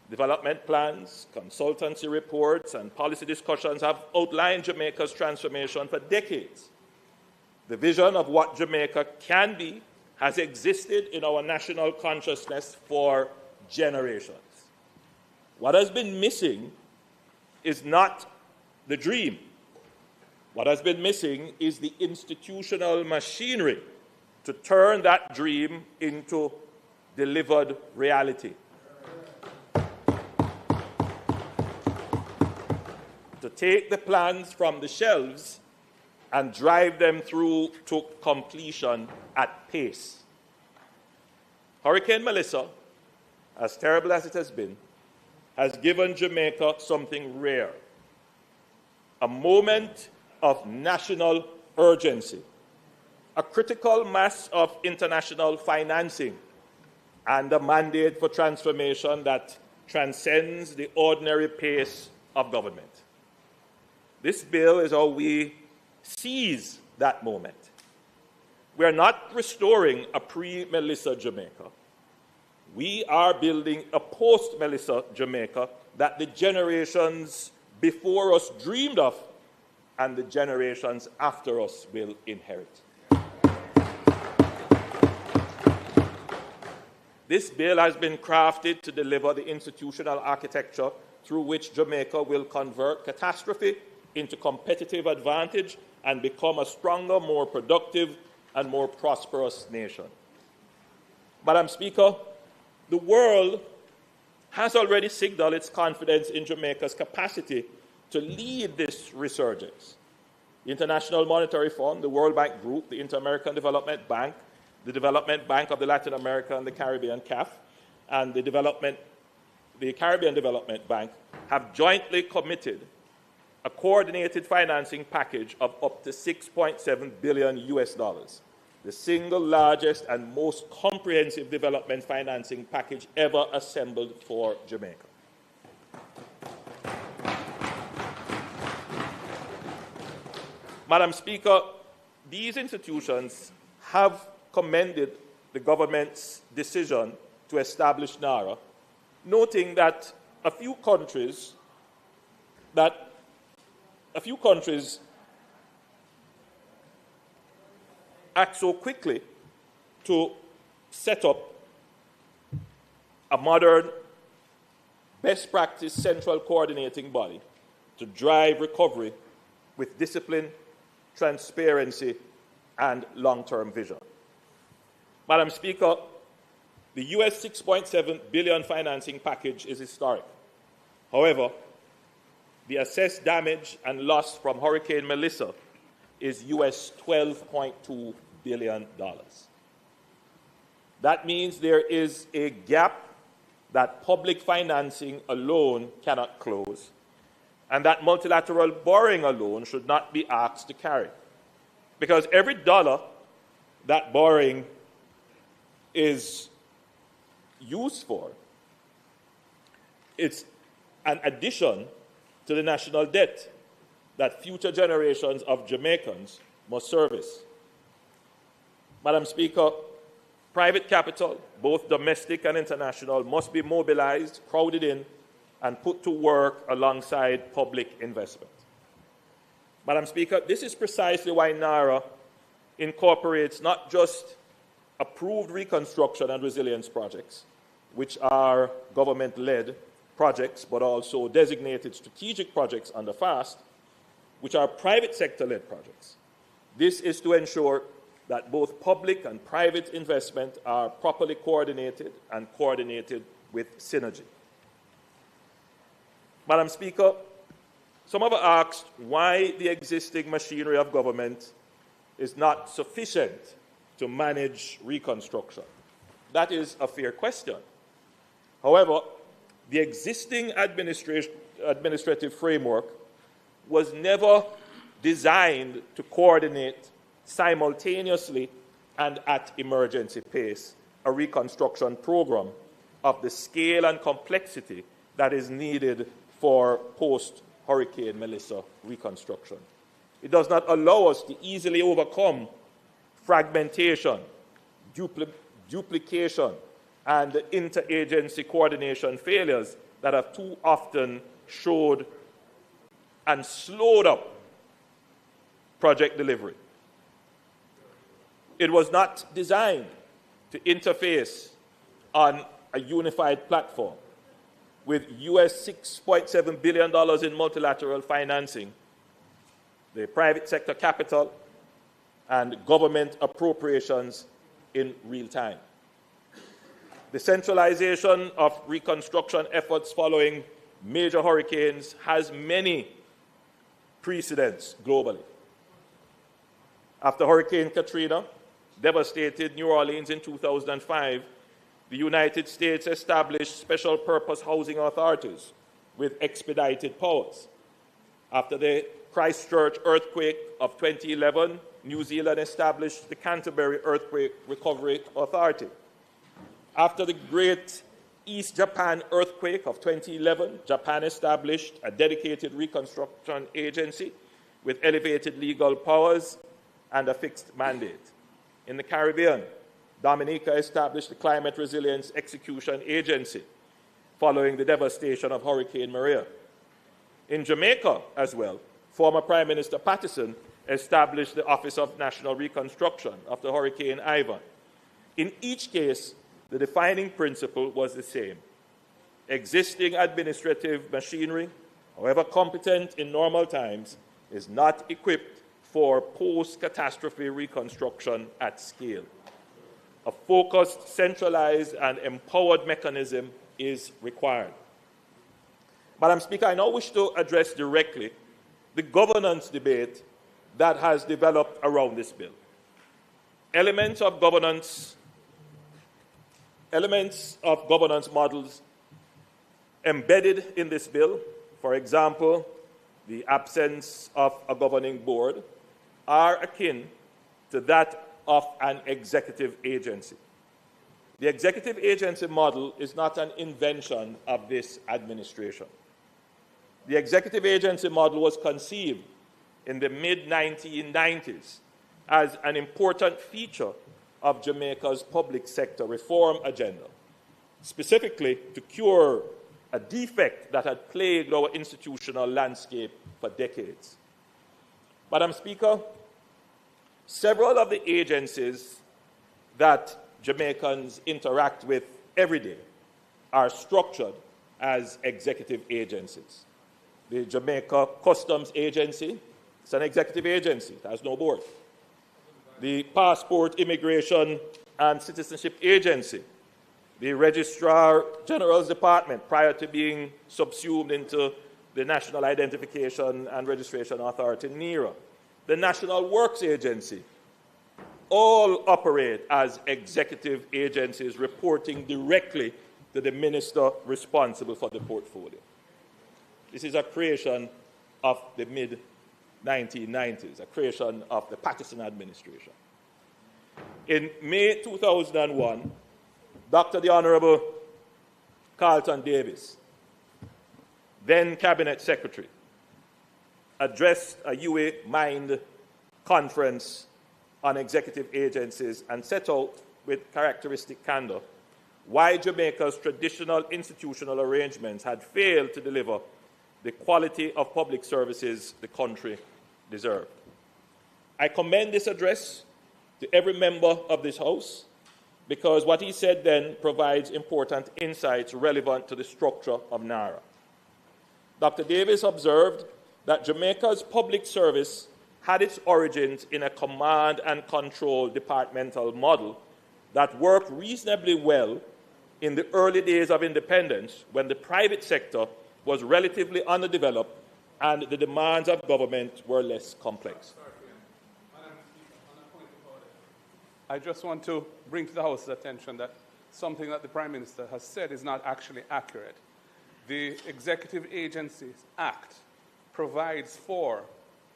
Development plans, consultancy reports, and policy discussions have outlined Jamaica's transformation for decades. The vision of what Jamaica can be has existed in our national consciousness for generations. What has been missing is not the dream. What has been missing is the institutional machinery to turn that dream into delivered reality. To take the plans from the shelves and drive them through to completion at pace. Hurricane Melissa, as terrible as it has been, has given Jamaica something rare, a moment of national urgency, a critical mass of international financing, and a mandate for transformation that transcends the ordinary pace of government. This bill is how we seize that moment. We are not restoring a pre-Melissa Jamaica. We are building a post-Melissa Jamaica that the generations before us dreamed of and the generations after us will inherit. This bill has been crafted to deliver the institutional architecture through which Jamaica will convert catastrophe into competitive advantage and become a stronger, more productive, and more prosperous nation. Madam Speaker, the world has already signaled its confidence in Jamaica's capacity to lead this resurgence. The International Monetary Fund, the World Bank Group, the Inter-American Development Bank, the Development Bank of the Latin America and the Caribbean, CAF, and the Caribbean Development Bank have jointly committed a coordinated financing package of up to $6.7 billion US, the single largest and most comprehensive development financing package ever assembled for Jamaica. Madam Speaker, these institutions have commended the government's decision to establish NARA, noting that a few countries act so quickly to set up a modern, best practice central coordinating body to drive recovery with discipline, transparency, and long-term vision. Madam Speaker, the US $6.7 billion financing package is historic. However, the assessed damage and loss from Hurricane Melissa is US $12.2 billion. That means there is a gap that public financing alone cannot close, and that multilateral borrowing alone should not be asked to carry. Because every dollar that borrowing is used for, it's an addition to the national debt that future generations of Jamaicans must service. Madam Speaker, Private capital, both domestic and international, must be mobilized, crowded in, and put to work alongside public investment. Madam Speaker, this is precisely why NARA incorporates not just approved reconstruction and resilience projects, which are government-led projects, but also designated strategic projects under FAST, which are private sector-led projects. This is to ensure that both public and private investment are properly coordinated and coordinated with synergy. Madam Speaker, some have asked why the existing machinery of government is not sufficient to manage reconstruction. That is a fair question. However, the existing administrative framework was never designed to coordinate simultaneously and at emergency pace a reconstruction program of the scale and complexity that is needed for post-Hurricane Melissa reconstruction. It does not allow us to easily overcome fragmentation, duplication, and interagency coordination failures that have too often showed and slowed up project delivery. It was not designed to interface on a unified platform with US $6.7 billion in multilateral financing, the private sector capital, and government appropriations in real time. The centralization of reconstruction efforts following major hurricanes has many precedents globally. After Hurricane Katrina devastated New Orleans in 2005, the United States established special purpose housing authorities with expedited powers. After the Christchurch earthquake of 2011, New Zealand established the Canterbury Earthquake Recovery Authority. After the Great East Japan earthquake of 2011, Japan established a dedicated reconstruction agency with elevated legal powers and a fixed mandate. In the Caribbean, Dominica established the Climate Resilience Execution Agency following the devastation of Hurricane Maria. In Jamaica as well, former Prime Minister Patterson established the Office of National Reconstruction after Hurricane Ivan. In each case, the defining principle was the same. Existing administrative machinery, however competent in normal times, is not equipped for post-catastrophe reconstruction at scale. A focused, centralized, and empowered mechanism is required. Madam Speaker, I now wish to address directly the governance debate that has developed around this bill. Elements of governance models embedded in this bill, for example, the absence of a governing board, are akin to that of an executive agency. The executive agency model is not an invention of this administration. The executive agency model was conceived in the mid-1990s as an important feature of Jamaica's public sector reform agenda, specifically to cure a defect that had plagued our institutional landscape for decades. Madam Speaker, several of the agencies that Jamaicans interact with every day are structured as executive agencies. The Jamaica Customs Agency is an executive agency, it has no board. The Passport, Immigration and Citizenship Agency, the Registrar General's Department, prior to being subsumed into the National Identification and Registration Authority, NERA, the National Works Agency, all operate as executive agencies reporting directly to the minister responsible for the portfolio. This is a creation of the mid-1990s, a creation of the Patterson administration. In May 2001, Dr. the Honorable Carlton Davis, then Cabinet Secretary, addressed a UA Mind conference on executive agencies and set out with characteristic candor why Jamaica's traditional institutional arrangements had failed to deliver the quality of public services the country deserved. I commend this address to every member of this House because what he said then provides important insights relevant to the structure of NARA. Dr. Davis observed that Jamaica's public service had its origins in a command and control departmental model that worked reasonably well in the early days of independence when the private sector was relatively underdeveloped and the demands of government were less complex. I just want to bring to the House's attention that something that the Prime Minister has said is not actually accurate. The Executive Agencies Act provides for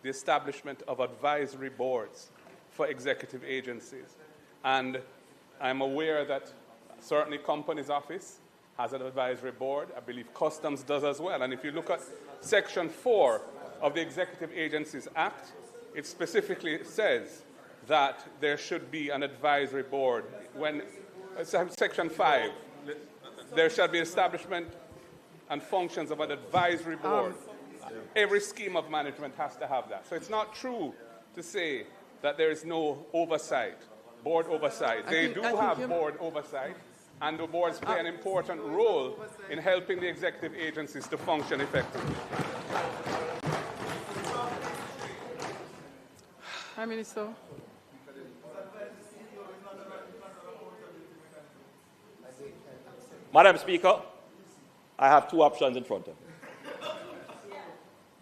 the establishment of advisory boards for executive agencies. And I'm aware that certainly Companies Office has an advisory board. I believe Customs does as well. And if you look at Section 4 of the Executive Agencies Act, it specifically says that there should be an advisory board. When Section 5, there shall be establishment and functions of an advisory board. Every scheme of management has to have that. So it's not true to say that there is no oversight, board oversight. They do have board oversight, and the boards play an important role in helping the executive agencies to function effectively. Prime Minister. Madam Speaker, I have two options in front of me.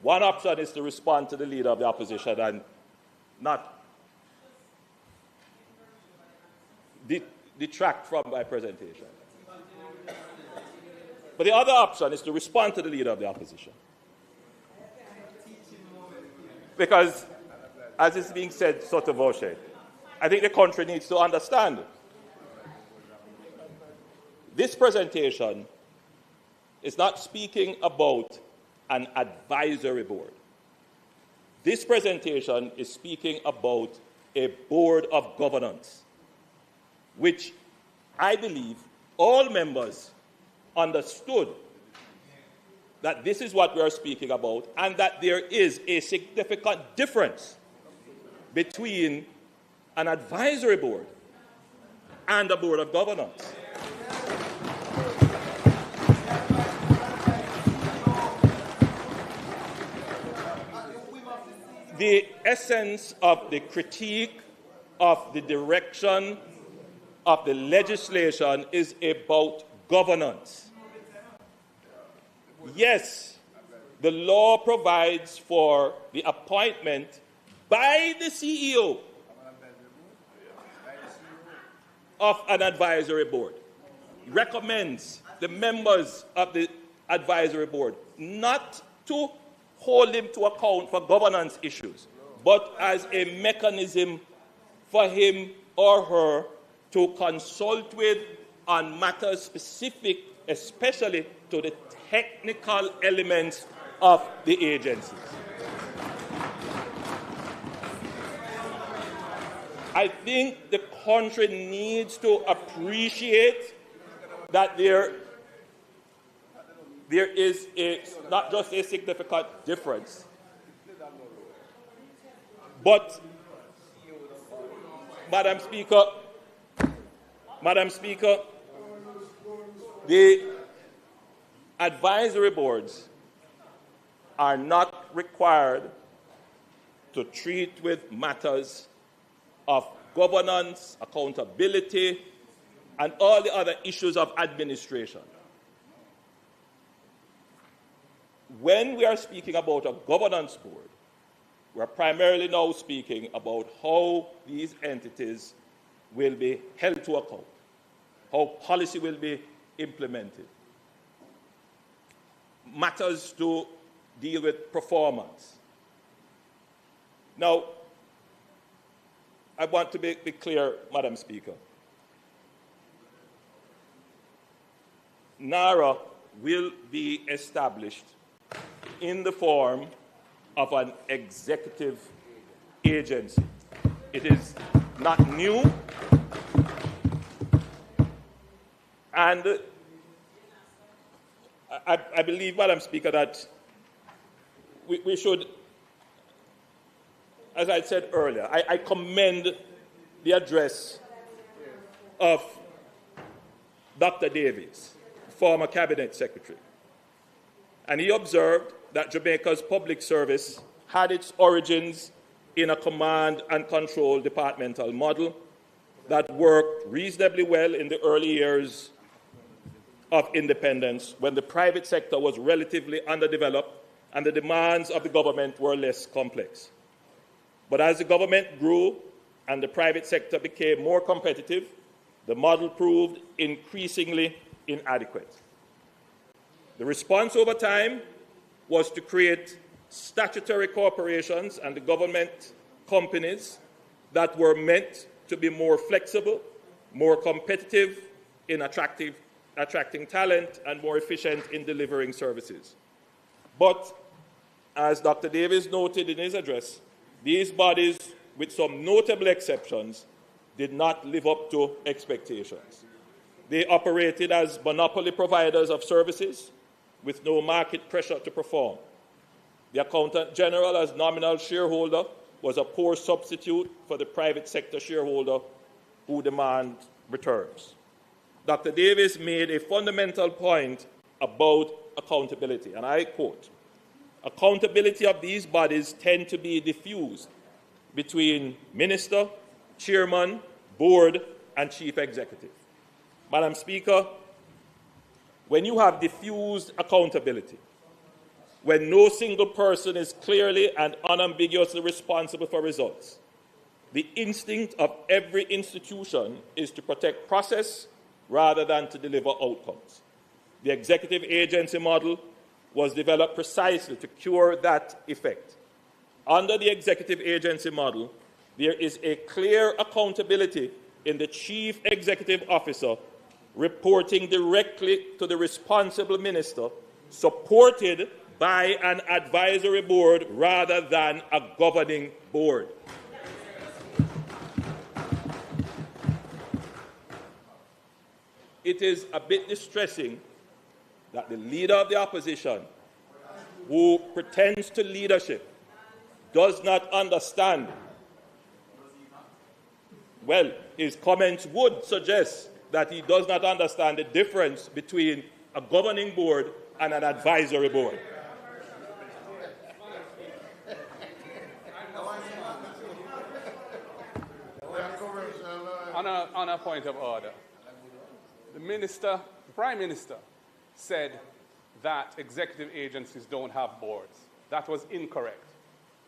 One option is to respond to the Leader of the Opposition and not detract from my presentation. But the other option is to respond to the Leader of the Opposition. Because, as is being said sotto voce, I think the country needs to understand this presentation is not speaking about an advisory board. This presentation is speaking about a board of governance, which I believe all members understood that this is what we are speaking about and that there is a significant difference between an advisory board and a board of governance. The essence of the critique of the direction of the legislation is about governance. Yes, the law provides for the appointment by the CEO of an advisory board. Recommends the members of the advisory board not to hold him to account for governance issues, but as a mechanism for him or her to consult with on matters specific, especially to the technical elements of the agencies. I think the country needs to appreciate that there is not just a significant difference, but, Madam Speaker, the advisory boards are not required to treat with matters of governance, accountability, and all the other issues of administration. When we are speaking about a governance board, we're primarily now speaking about how these entities will be held to account, how policy will be implemented, matters to deal with performance. Now, I want to be clear, Madam Speaker. NARA will be established in the form of an executive agency. It is not new. And I believe, Madam Speaker, that we should, as I said earlier, I commend the address of Dr. Davies, former Cabinet Secretary. And he observed that Jamaica's public service had its origins in a command and control departmental model that worked reasonably well in the early years of independence, when the private sector was relatively underdeveloped and the demands of the government were less complex. But as the government grew and the private sector became more competitive, the model proved increasingly inadequate. The response over time was to create statutory corporations and the government companies that were meant to be more flexible, more competitive in attracting talent, and more efficient in delivering services. But, as Dr. Davies noted in his address, these bodies, with some notable exceptions, did not live up to expectations. They operated as monopoly providers of services with no market pressure to perform. The Accountant General, as nominal shareholder, was a poor substitute for the private sector shareholder who demand returns. Dr. Davies made a fundamental point about accountability, and I quote, "Accountability of these bodies tend to be diffused between minister, chairman, board, and chief executive." Madam Speaker, when you have diffused accountability, when no single person is clearly and unambiguously responsible for results, the instinct of every institution is to protect process rather than to deliver outcomes. The executive agency model was developed precisely to cure that effect. Under the executive agency model, there is a clear accountability in the chief executive officer reporting directly to the responsible minister, supported by an advisory board rather than a governing board. It is a bit distressing that the leader of the opposition, who pretends to leadership, does not understand. Well, his comments would suggest that he does not understand the difference between a governing board and an advisory board. On a point of order, the Prime Minister said that executive agencies don't have boards. That was incorrect.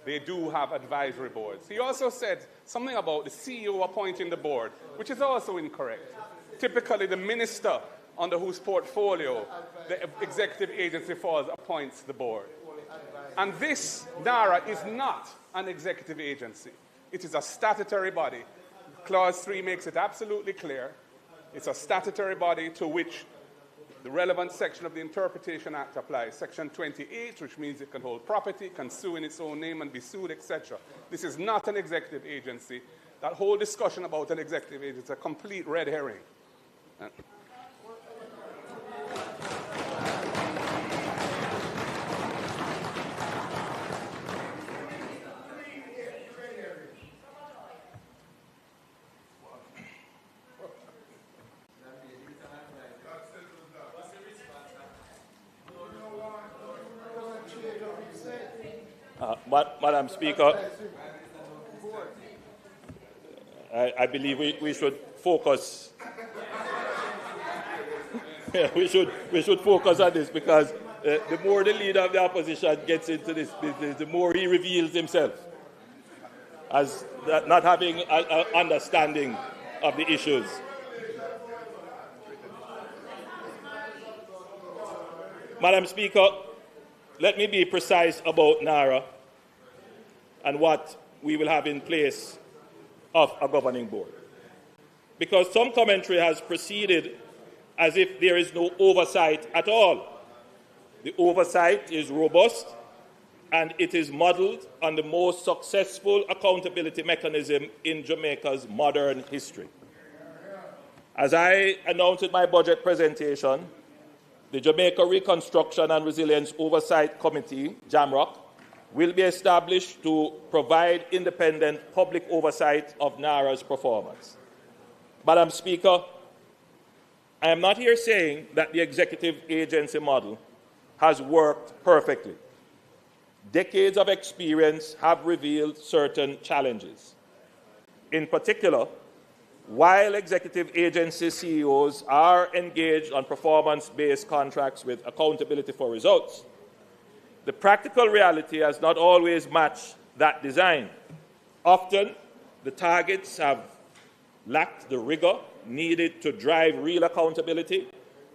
They do have advisory boards. He also said something about the CEO appointing the board, which is also incorrect. Typically, the minister under whose portfolio the executive agency falls appoints the board. And this, NARA, is not an executive agency. It is a statutory body. Clause 3 makes it absolutely clear. It's a statutory body to which the relevant section of the Interpretation Act applies. Section 28, which means it can hold property, can sue in its own name and be sued, etc. This is not an executive agency. That whole discussion about an executive agency is a complete red herring. Madam Speaker, I believe we should focus. we should focus on this, because the more the leader of the opposition gets into this business, the more he reveals himself as not having an understanding of the issues. Madam Speaker, let me be precise about NARA and what we will have in place of a governing board. Because some commentary has proceeded as if there is no oversight at all. The oversight is robust, and it is modeled on the most successful accountability mechanism in Jamaica's modern history. As I announced in my budget presentation, the Jamaica Reconstruction and Resilience Oversight Committee, JAMROC, will be established to provide independent public oversight of NARA's performance. Madam Speaker, I am not here saying that the executive agency model has worked perfectly. Decades of experience have revealed certain challenges. In particular, while executive agency CEOs are engaged on performance-based contracts with accountability for results, the practical reality has not always matched that design. Often, the targets have lacked the rigor needed to drive real accountability,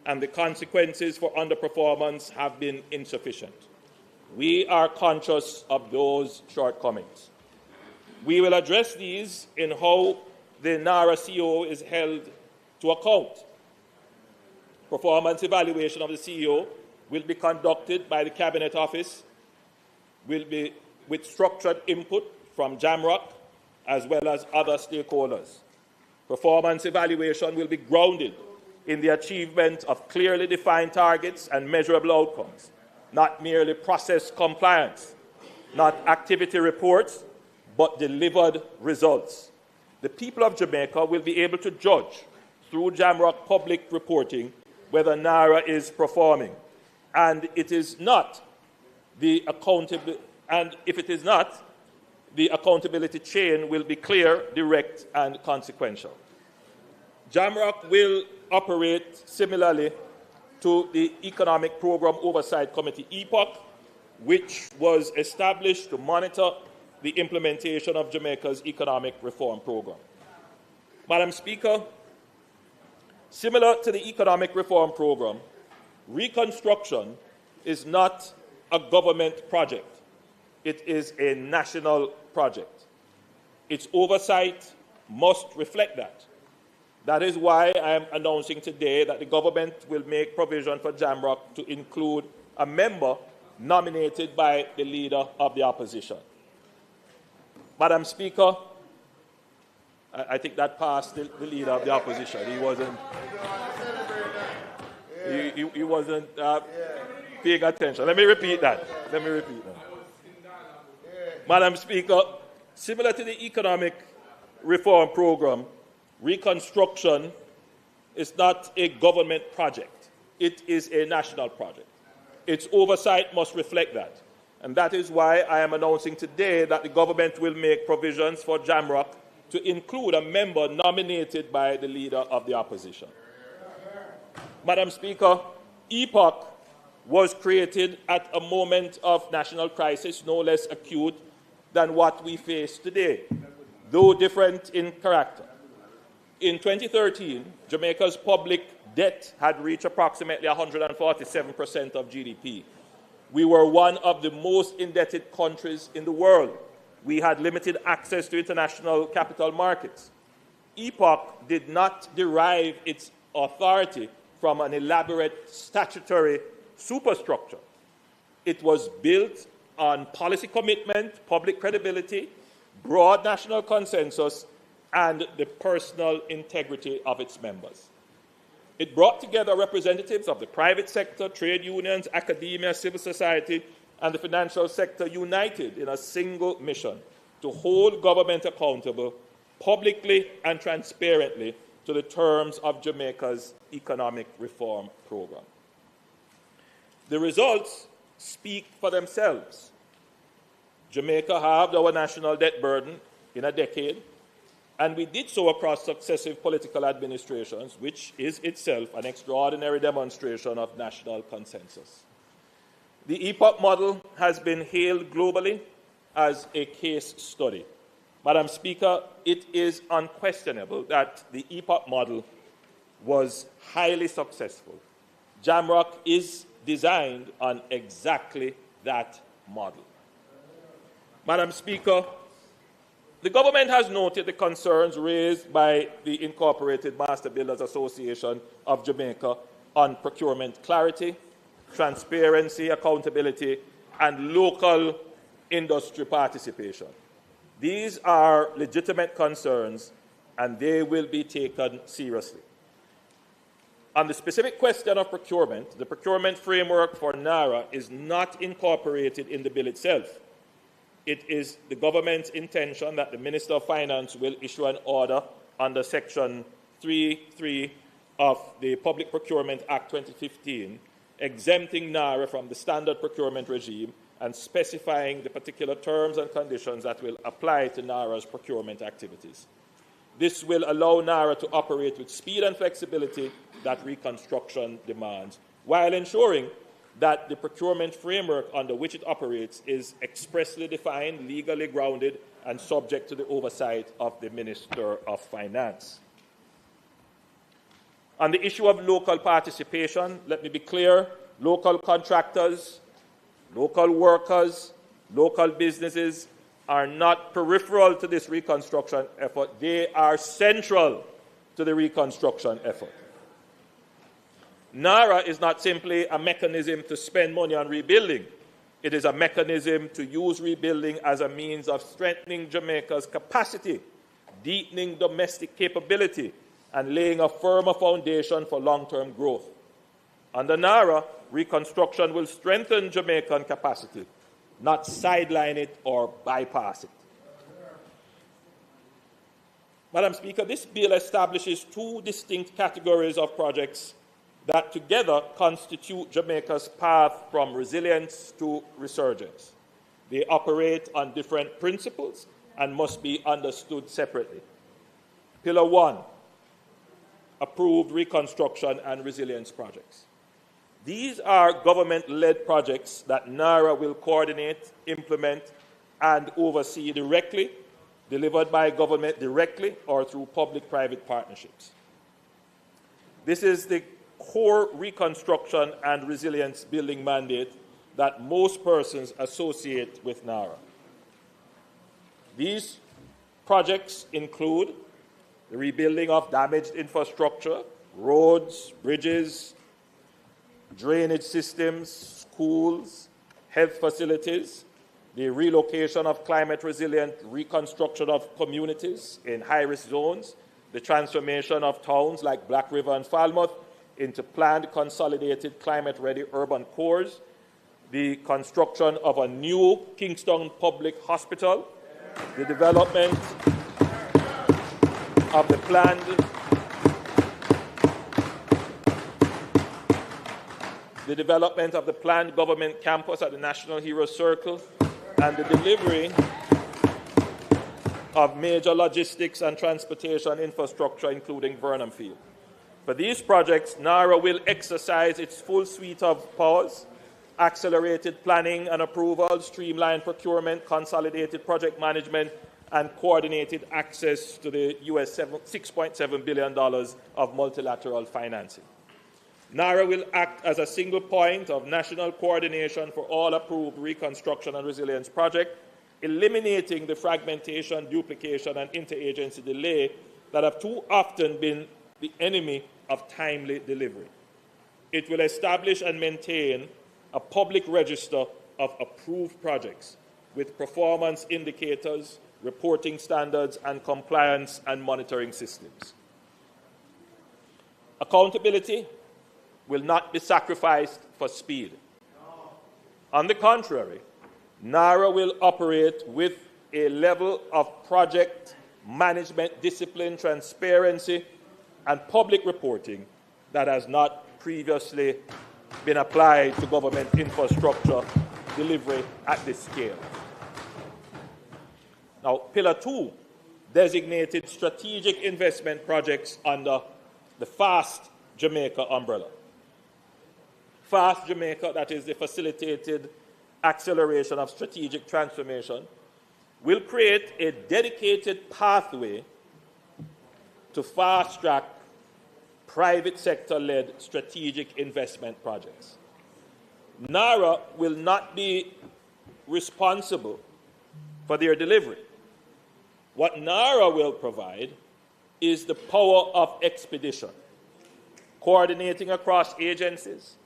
and the consequences for underperformance have been insufficient. We are conscious of those shortcomings. We will address these in how the NARA CEO is held to account. Performance evaluation of the CEO will be conducted by the Cabinet Office, will be with structured input from JAMROC as well as other stakeholders. Performance evaluation will be grounded in the achievement of clearly defined targets and measurable outcomes, not merely process compliance, not activity reports, but delivered results. The people of Jamaica will be able to judge through JAMROC public reporting whether NARA is performing. And it is not the accountability chain will be clear, direct, and consequential. JAMROC will operate similarly to the Economic Program Oversight Committee, EPOC, which was established to monitor the implementation of Jamaica's economic reform program. Madam Speaker, similar to the economic reform program, reconstruction is not a government project. It is a national project. Its oversight must reflect that. That is why I am announcing today that the government will make provision for JAMROC to include a member nominated by the Leader of the Opposition. Madam Speaker, I think that passed the Leader of the Opposition. He wasn't paying attention. Let me repeat that. Madam Speaker, similar to the economic reform program, reconstruction is not a government project. It is a national project. Its oversight must reflect that. And that is why I am announcing today that the government will make provisions for JAMROC to include a member nominated by the Leader of the Opposition. Madam Speaker, EPOC was created at a moment of national crisis no less acute than what we face today, though different in character. In 2013, Jamaica's public debt had reached approximately 147% of GDP. We were one of the most indebted countries in the world. We had limited access to international capital markets. EPOC did not derive its authority from an elaborate statutory superstructure. It was built on policy commitment, public credibility, broad national consensus, and the personal integrity of its members. It brought together representatives of the private sector, trade unions, academia, civil society, and the financial sector united in a single mission to hold government accountable publicly and transparently to the terms of Jamaica's economic reform program. The results speak for themselves. Jamaica halved our national debt burden in a decade, and we did so across successive political administrations, which is itself an extraordinary demonstration of national consensus. The EPOC model has been hailed globally as a case study. Madam Speaker, it is unquestionable that the EPOC model was highly successful. JAMROC is designed on exactly that model. Madam Speaker, the government has noted the concerns raised by the Incorporated Master Builders Association of Jamaica on procurement clarity, transparency, accountability, and local industry participation. These are legitimate concerns, and they will be taken seriously. On the specific question of procurement, the procurement framework for NARA is not incorporated in the bill itself. It is the government's intention that the Minister of Finance will issue an order under Section 3.3 of the Public Procurement Act 2015, exempting NARA from the standard procurement regime and specifying the particular terms and conditions that will apply to NARA's procurement activities. This will allow NARA to operate with speed and flexibility that reconstruction demands, while ensuring that the procurement framework under which it operates is expressly defined, legally grounded, and subject to the oversight of the Minister of Finance. On the issue of local participation, let me be clear, local contractors, local workers, local businesses are not peripheral to this reconstruction effort. They are central to the reconstruction effort. NARA is not simply a mechanism to spend money on rebuilding. It is a mechanism to use rebuilding as a means of strengthening Jamaica's capacity, deepening domestic capability, and laying a firmer foundation for long-term growth. Under NARA, reconstruction will strengthen Jamaican capacity, not sideline it or bypass it. Madam Speaker, this bill establishes two distinct categories of projects that together constitute Jamaica's path from resilience to resurgence. They operate on different principles and must be understood separately. Pillar 1, approved reconstruction and resilience projects. These are government-led projects that NARA will coordinate, implement, and oversee directly, delivered by government directly or through public-private partnerships. This is the core reconstruction and resilience building mandate that most persons associate with NARA. These projects include the rebuilding of damaged infrastructure, roads, bridges, drainage systems, schools, health facilities, the relocation of climate-resilient reconstruction of communities in high-risk zones, the transformation of towns like Black River and Falmouth into planned consolidated climate-ready urban cores, the construction of a new Kingston Public Hospital, the development of the planned government campus at the National Hero Circle, and the delivery of major logistics and transportation infrastructure, including Burnham Field. For these projects, NARA will exercise its full suite of powers: accelerated planning and approval, streamlined procurement, consolidated project management, and coordinated access to the US $6.7 billion of multilateral financing. NARA will act as a single point of national coordination for all approved reconstruction and resilience projects, eliminating the fragmentation, duplication, and interagency delay that have too often been the enemy of timely delivery. It will establish and maintain a public register of approved projects with performance indicators, reporting standards, and compliance and monitoring systems. Accountability will not be sacrificed for speed. On the contrary, NARA will operate with a level of project management discipline, transparency, and public reporting that has not previously been applied to government infrastructure delivery at this scale. Now, Pillar 2, designated strategic investment projects under the FAST Jamaica umbrella. FAST Jamaica, that is the Facilitated Acceleration of Strategic Transformation, will create a dedicated pathway to fast-track private sector-led strategic investment projects. NARA will not be responsible for their delivery. What NARA will provide is the power of expedition, coordinating across agencies,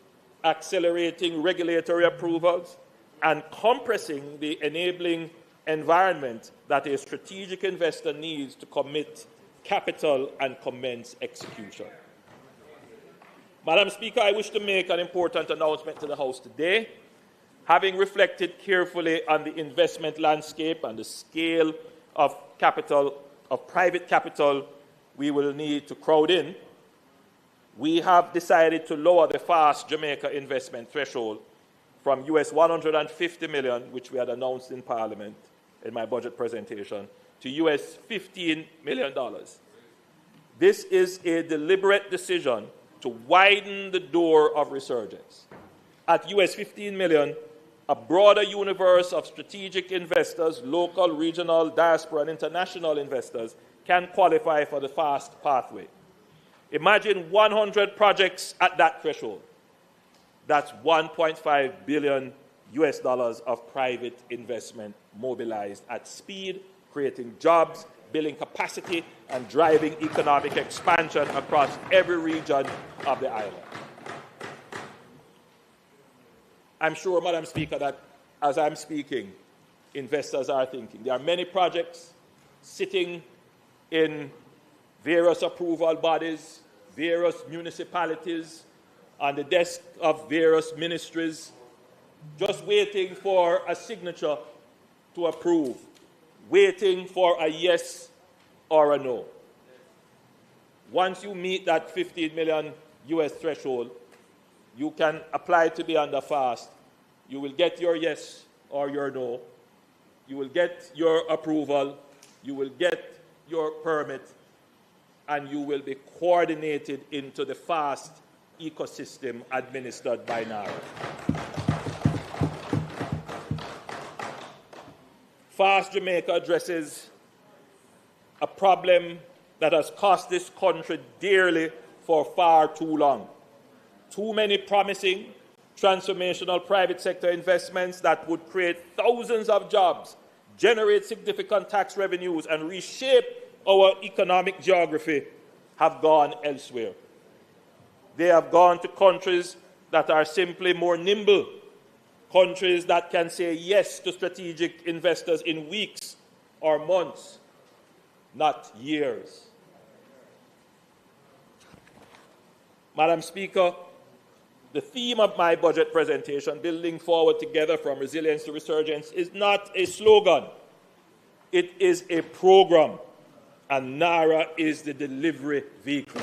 accelerating regulatory approvals, and compressing the enabling environment that a strategic investor needs to commit capital and commence execution. Madam Speaker, I wish to make an important announcement to the House today. Having reflected carefully on the investment landscape and the scale of private capital we will need to crowd in, we have decided to lower the FAST Jamaica investment threshold from US $150 million, which we had announced in Parliament in my budget presentation, to US $15 million. This is a deliberate decision to widen the door of resurgence. At US $15 million, a broader universe of strategic investors, local, regional, diaspora, and international investors can qualify for the FAST pathway. Imagine 100 projects at that threshold. That's $1.5 billion of private investment mobilized at speed, creating jobs, building capacity, and driving economic expansion across every region of the island. I'm sure, Madam Speaker, that as I'm speaking, investors are thinking. There are many projects sitting in various approval bodies, various municipalities, on the desk of various ministries, just waiting for a signature to approve, waiting for a yes or a no. Once you meet that 15 million US threshold, you can apply to be under FAST. You will get your yes or your no. You will get your approval. You will get your permit. And you will be coordinated into the FAST ecosystem administered by NARA. FAST Jamaica addresses a problem that has cost this country dearly for far too long. Too many promising, transformational private sector investments that would create thousands of jobs, generate significant tax revenues, and reshape our economic geography have gone elsewhere. They have gone to countries that are simply more nimble, countries that can say yes to strategic investors in weeks or months, not years. Madam Speaker, the theme of my budget presentation, Building Forward Together from Resilience to Resurgence, is not a slogan. It is a program, and NARA is the delivery vehicle.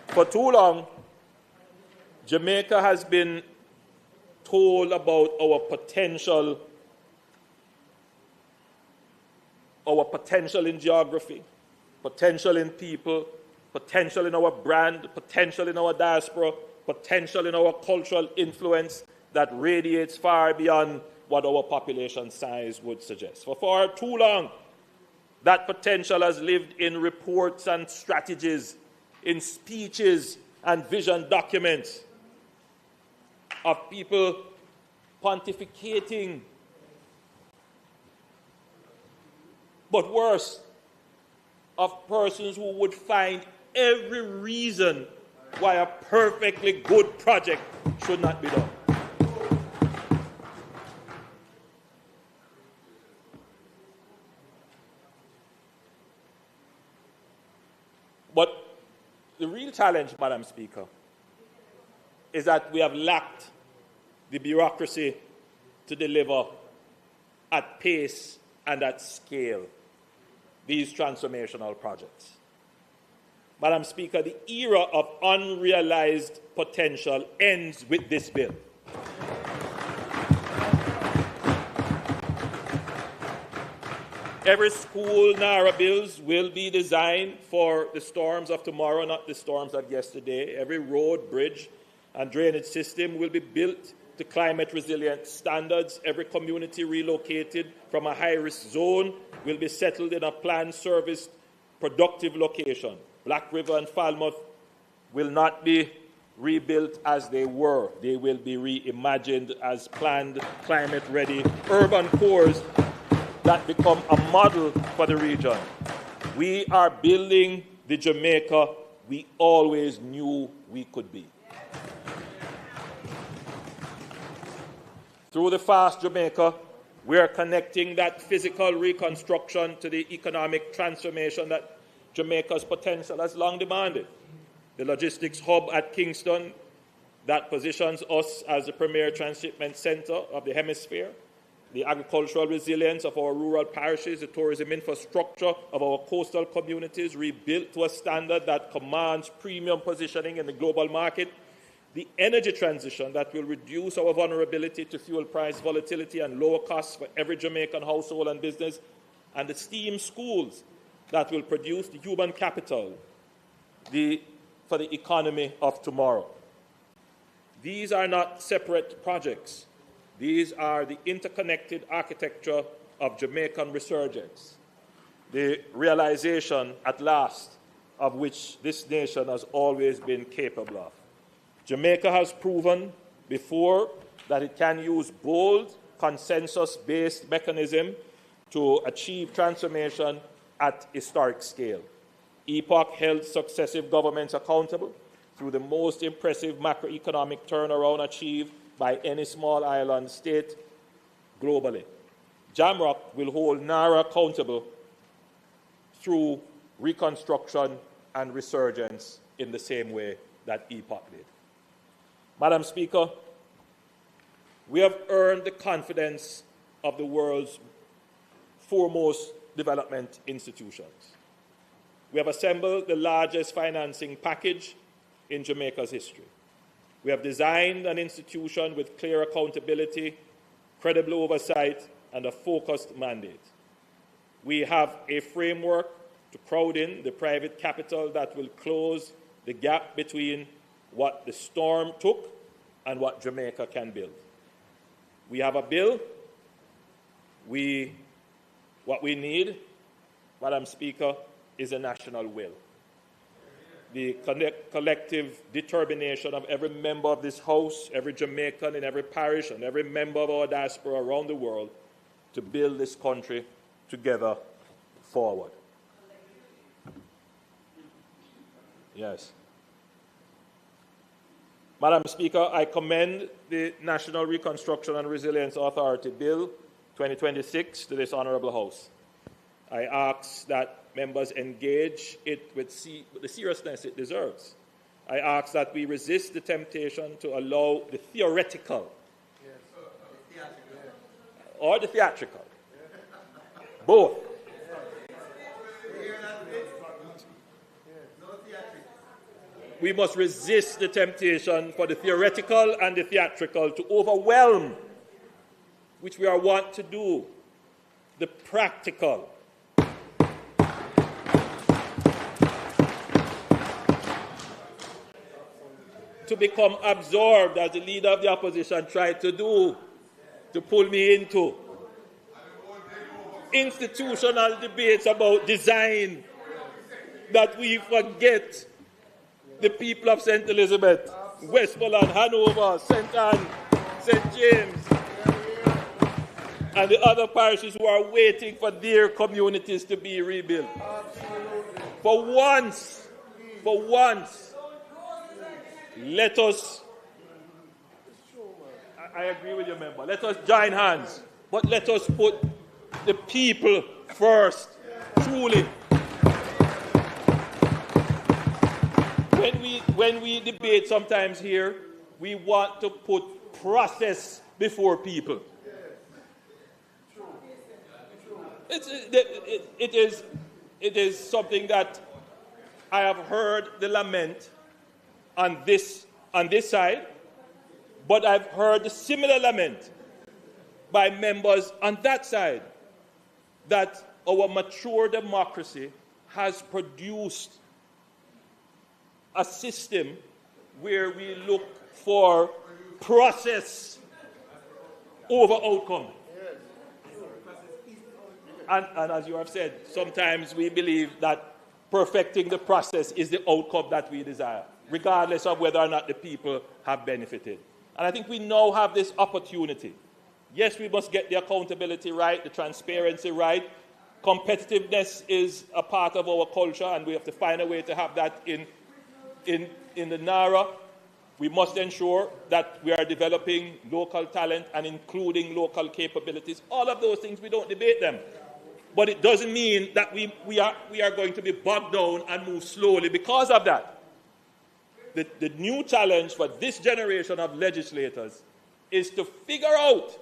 For too long, Jamaica has been told about our potential in geography, potential in people, potential in our brand, potential in our diaspora, potential in our cultural influence that radiates far beyond what our population size would suggest. For far too long, that potential has lived in reports and strategies, in speeches and vision documents of people pontificating, but worse, of persons who would find every reason why a perfectly good project should not be done. But the real challenge, Madam Speaker, is that we have lacked the bureaucracy to deliver at pace and at scale these transformational projects. Madam Speaker, the era of unrealized potential ends with this bill. Every school NARA bills will be designed for the storms of tomorrow, not the storms of yesterday. Every road, bridge, and drainage system will be built to climate resilient standards. Every community relocated from a high-risk zone will be settled in a planned service productive location. Black River and Falmouth will not be rebuilt as they were. They will be reimagined as planned, climate-ready urban cores that become a model for the region. We are building the Jamaica we always knew we could be. Through the FAST Jamaica, we are connecting that physical reconstruction to the economic transformation that Jamaica's potential has long demanded. The logistics hub at Kingston that positions us as the premier transshipment center of the hemisphere, the agricultural resilience of our rural parishes, the tourism infrastructure of our coastal communities rebuilt to a standard that commands premium positioning in the global market, the energy transition that will reduce our vulnerability to fuel price volatility and lower costs for every Jamaican household and business, and the STEAM schools that will produce the human capital for the economy of tomorrow. These are not separate projects. These are the interconnected architecture of Jamaican resurgence, the realization at last of which this nation has always been capable of. Jamaica has proven before that it can use bold, consensus-based mechanism to achieve transformation at historic scale. EPOC held successive governments accountable through the most impressive macroeconomic turnaround achieved by any small island state globally. Jamrock will hold NARA accountable through reconstruction and resurgence in the same way that EPOC did. Madam Speaker, we have earned the confidence of the world's foremost development institutions. We have assembled the largest financing package in Jamaica's history. We have designed an institution with clear accountability, credible oversight, and a focused mandate. We have a framework to crowd in the private capital that will close the gap between what the storm took and what Jamaica can build. We have a bill. What we need, Madam Speaker, is a national will. The collective determination of every member of this House, every Jamaican in every parish, and every member of our diaspora around the world to build this country together forward. Yes. Madam Speaker, I commend the National Reconstruction and Resilience Authority Bill 2026 to this Honourable House. I ask that members engage it with the seriousness it deserves. I ask that we resist the temptation to allow the theoretical or the theatrical, both. We must resist the temptation for the theoretical and the theatrical to overwhelm, which we are wont to do, the practical. To become absorbed, as the leader of the opposition tried to do, to pull me into institutional debates about design, that we forget the people of St. Elizabeth, Westmoreland, Hanover, St. Anne, St. James, and the other parishes who are waiting for their communities to be rebuilt. For once, let us, I agree with you, member, let us join hands, but let us put the people first, truly. When we debate sometimes here, we want to put process before people. It is something that I have heard the lament on this side, but I've heard the similar lament by members on that side, that our mature democracy has produced a system where we look for process over outcome. And as you have said, sometimes we believe that perfecting the process is the outcome that we desire, regardless of whether or not the people have benefited. And I think we now have this opportunity. Yes, we must get the accountability right, the transparency right. Competitiveness is a part of our culture, and we have to find a way to have that in the NARA. We must ensure that we are developing local talent and including local capabilities. All of those things, we don't debate them. But it doesn't mean that we are going to be bogged down and move slowly because of that. The new challenge for this generation of legislators is to figure out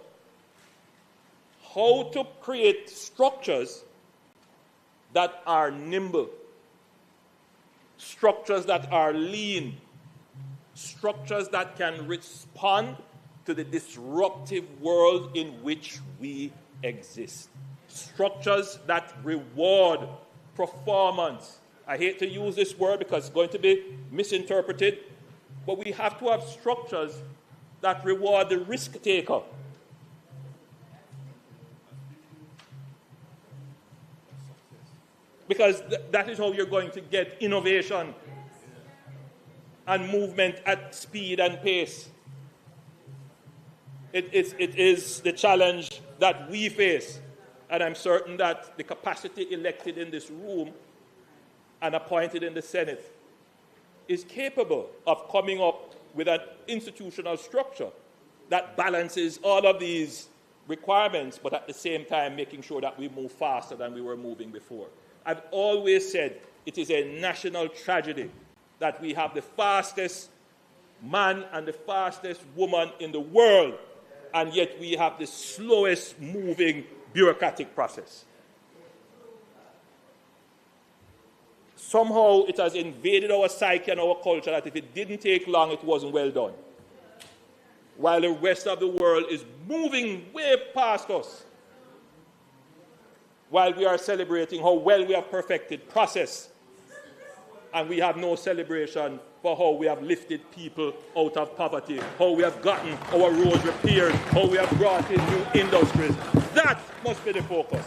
how to create structures that are nimble, structures that are lean, structures that can respond to the disruptive world in which we exist, structures that reward performance. I hate to use this word because it's going to be misinterpreted, but we have to have structures that reward the risk taker. Because that is how you're going to get innovation and movement at speed and pace. It is the challenge that we face, and I'm certain that the capacity elected in this room and appointed in the Senate is capable of coming up with an institutional structure that balances all of these requirements, but at the same time making sure that we move faster than we were moving before. I've always said it is a national tragedy that we have the fastest man and the fastest woman in the world, and yet we have the slowest moving bureaucratic process. Somehow it has invaded our psyche and our culture that if it didn't take long, it wasn't well done. While the rest of the world is moving way past us, while we are celebrating how well we have perfected process, and we have no celebration for how we have lifted people out of poverty, how we have gotten our roads repaired, how we have brought in new industries. That must be the focus.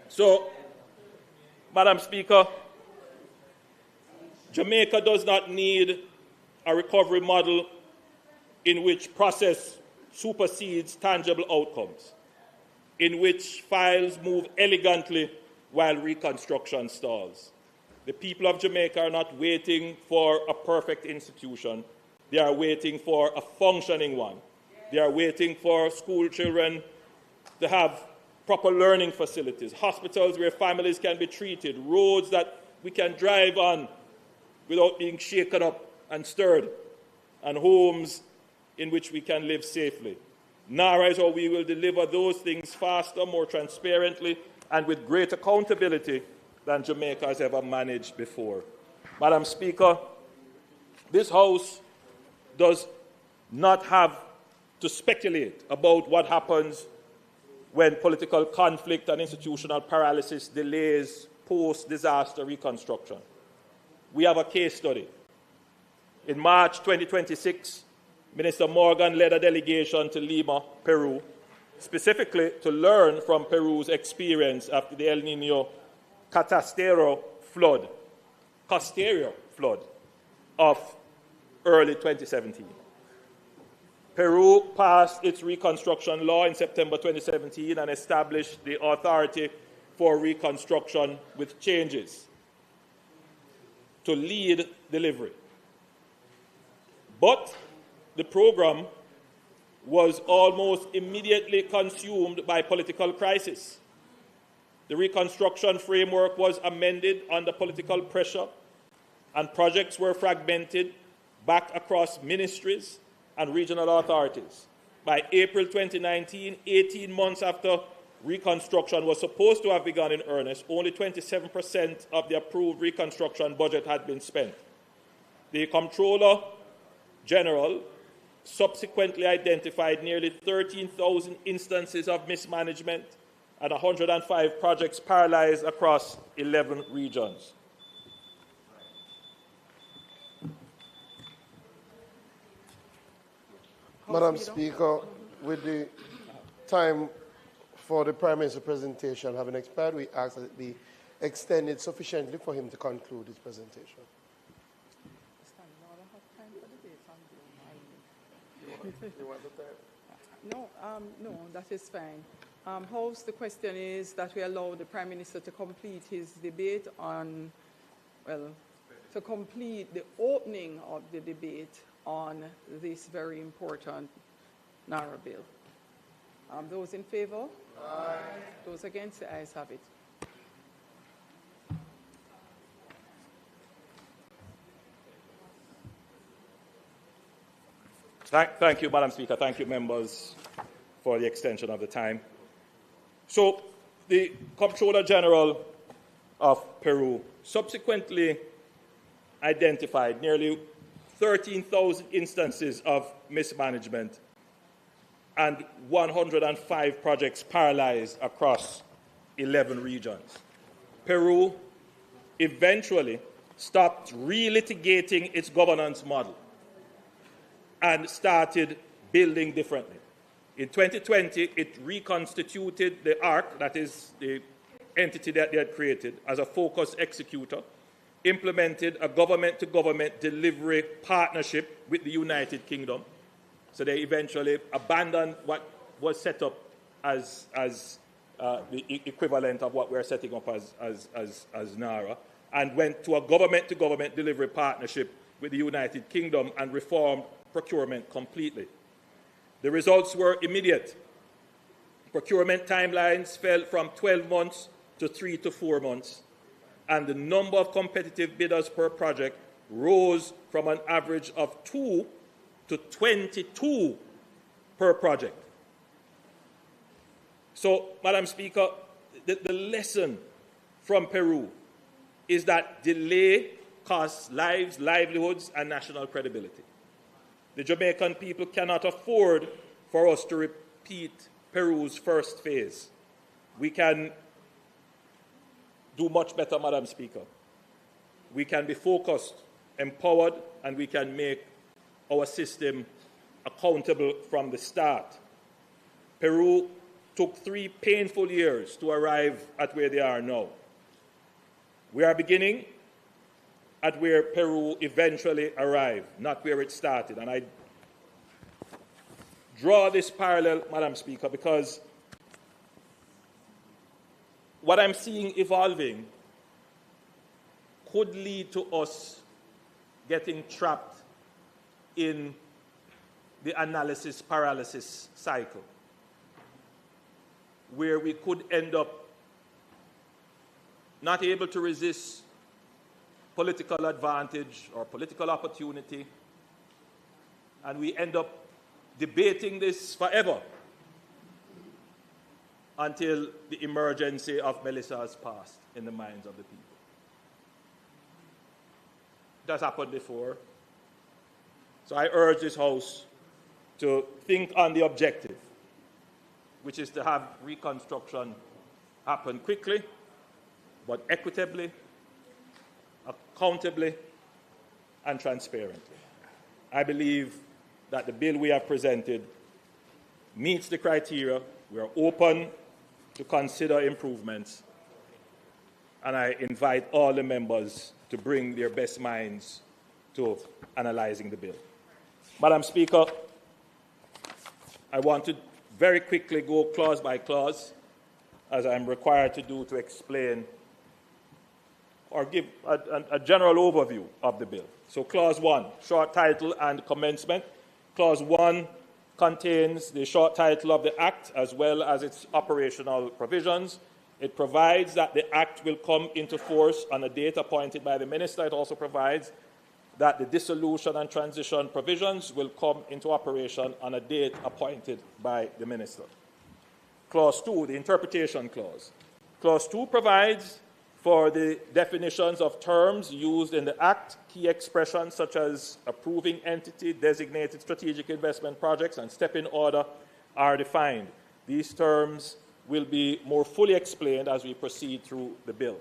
So, Madam Speaker, Jamaica does not need a recovery model in which process supersedes tangible outcomes, in which files move elegantly while reconstruction stalls. The people of Jamaica are not waiting for a perfect institution. They are waiting for a functioning one. They are waiting for school children to have proper learning facilities, hospitals where families can be treated, roads that we can drive on without being shaken up and stirred, and homes in which we can live safely. NARA is how we will deliver those things faster, more transparently, and with greater accountability than Jamaica has ever managed before. Madam Speaker, this House does not have to speculate about what happens when political conflict and institutional paralysis delays post-disaster reconstruction. We have a case study. In March 2026, Minister Morgan led a delegation to Lima, Peru, specifically to learn from Peru's experience after the El Niño Costero flood of early 2017. Peru passed its reconstruction law in September 2017 and established the Authority for Reconstruction with Changes to lead delivery. But the program was almost immediately consumed by political crisis. The reconstruction framework was amended under political pressure, and projects were fragmented back across ministries and regional authorities. By April 2019, 18 months after reconstruction was supposed to have begun in earnest, only 27% of the approved reconstruction budget had been spent. The Comptroller General subsequently identified nearly 13,000 instances of mismanagement and 105 projects paralyzed across 11 regions. Madam Speaker, with the time for the Prime Minister's presentation having expired, we ask that it be extended sufficiently for him to conclude his presentation. No, that is fine. House, the question is that we allow the Prime Minister to complete his debate on, to complete the opening of the debate on this very important NARA bill. Those in favor? Aye. Those against? The ayes have it. Thank you, Madam Speaker. Thank you, members, for the extension of the time. So, the Comptroller General of Peru subsequently identified nearly 13,000 instances of mismanagement and 105 projects paralyzed across 11 regions. Peru eventually stopped relitigating its governance model and started building differently. In 2020, it reconstituted the ARC, that is the entity that they had created, as a focused executor, implemented a government-to-government delivery partnership with the United Kingdom. So they eventually abandoned what was set up as the equivalent of what we're setting up as NARA, and went to a government-to-government delivery partnership with the United Kingdom and reformed procurement completely. The results were immediate. Procurement timelines fell from 12 months to 3 to 4 months, and the number of competitive bidders per project rose from an average of 2 to 22 per project. So, Madam Speaker, the lesson from Peru is that delay costs lives, livelihoods, and national credibility. The Jamaican people cannot afford for us to repeat Peru's first phase. We can do much better, Madam Speaker. We can be focused, empowered, and we can make our system accountable from the start. Peru took 3 painful years to arrive at where they are now. We are beginning at where Peru eventually arrived, not where it started. And I draw this parallel, Madam Speaker, because what I'm seeing evolving could lead to us getting trapped in the analysis paralysis cycle, where we could end up not able to resist political advantage or political opportunity, and we end up debating this forever until the emergency of Melissa has passed in the minds of the people. It has happened before. So I urge this House to think on the objective, which is to have reconstruction happen quickly, but equitably, accountably, and transparently. I believe that the bill we have presented meets the criteria. We are open to consider improvements, and I invite all the members to bring their best minds to analyzing the bill. Madam Speaker, I want to very quickly go clause by clause, as I'm required to do, to explain or give a general overview of the bill. So Clause 1, short title and commencement. Clause 1 contains the short title of the Act as well as its operational provisions. It provides that the Act will come into force on a date appointed by the Minister. It also provides that the dissolution and transition provisions will come into operation on a date appointed by the Minister. Clause 2, the interpretation clause. Clause 2 provides for the definitions of terms used in the Act. Key expressions such as approving entity, designated strategic investment projects, and step-in order are defined. These terms will be more fully explained as we proceed through the bill.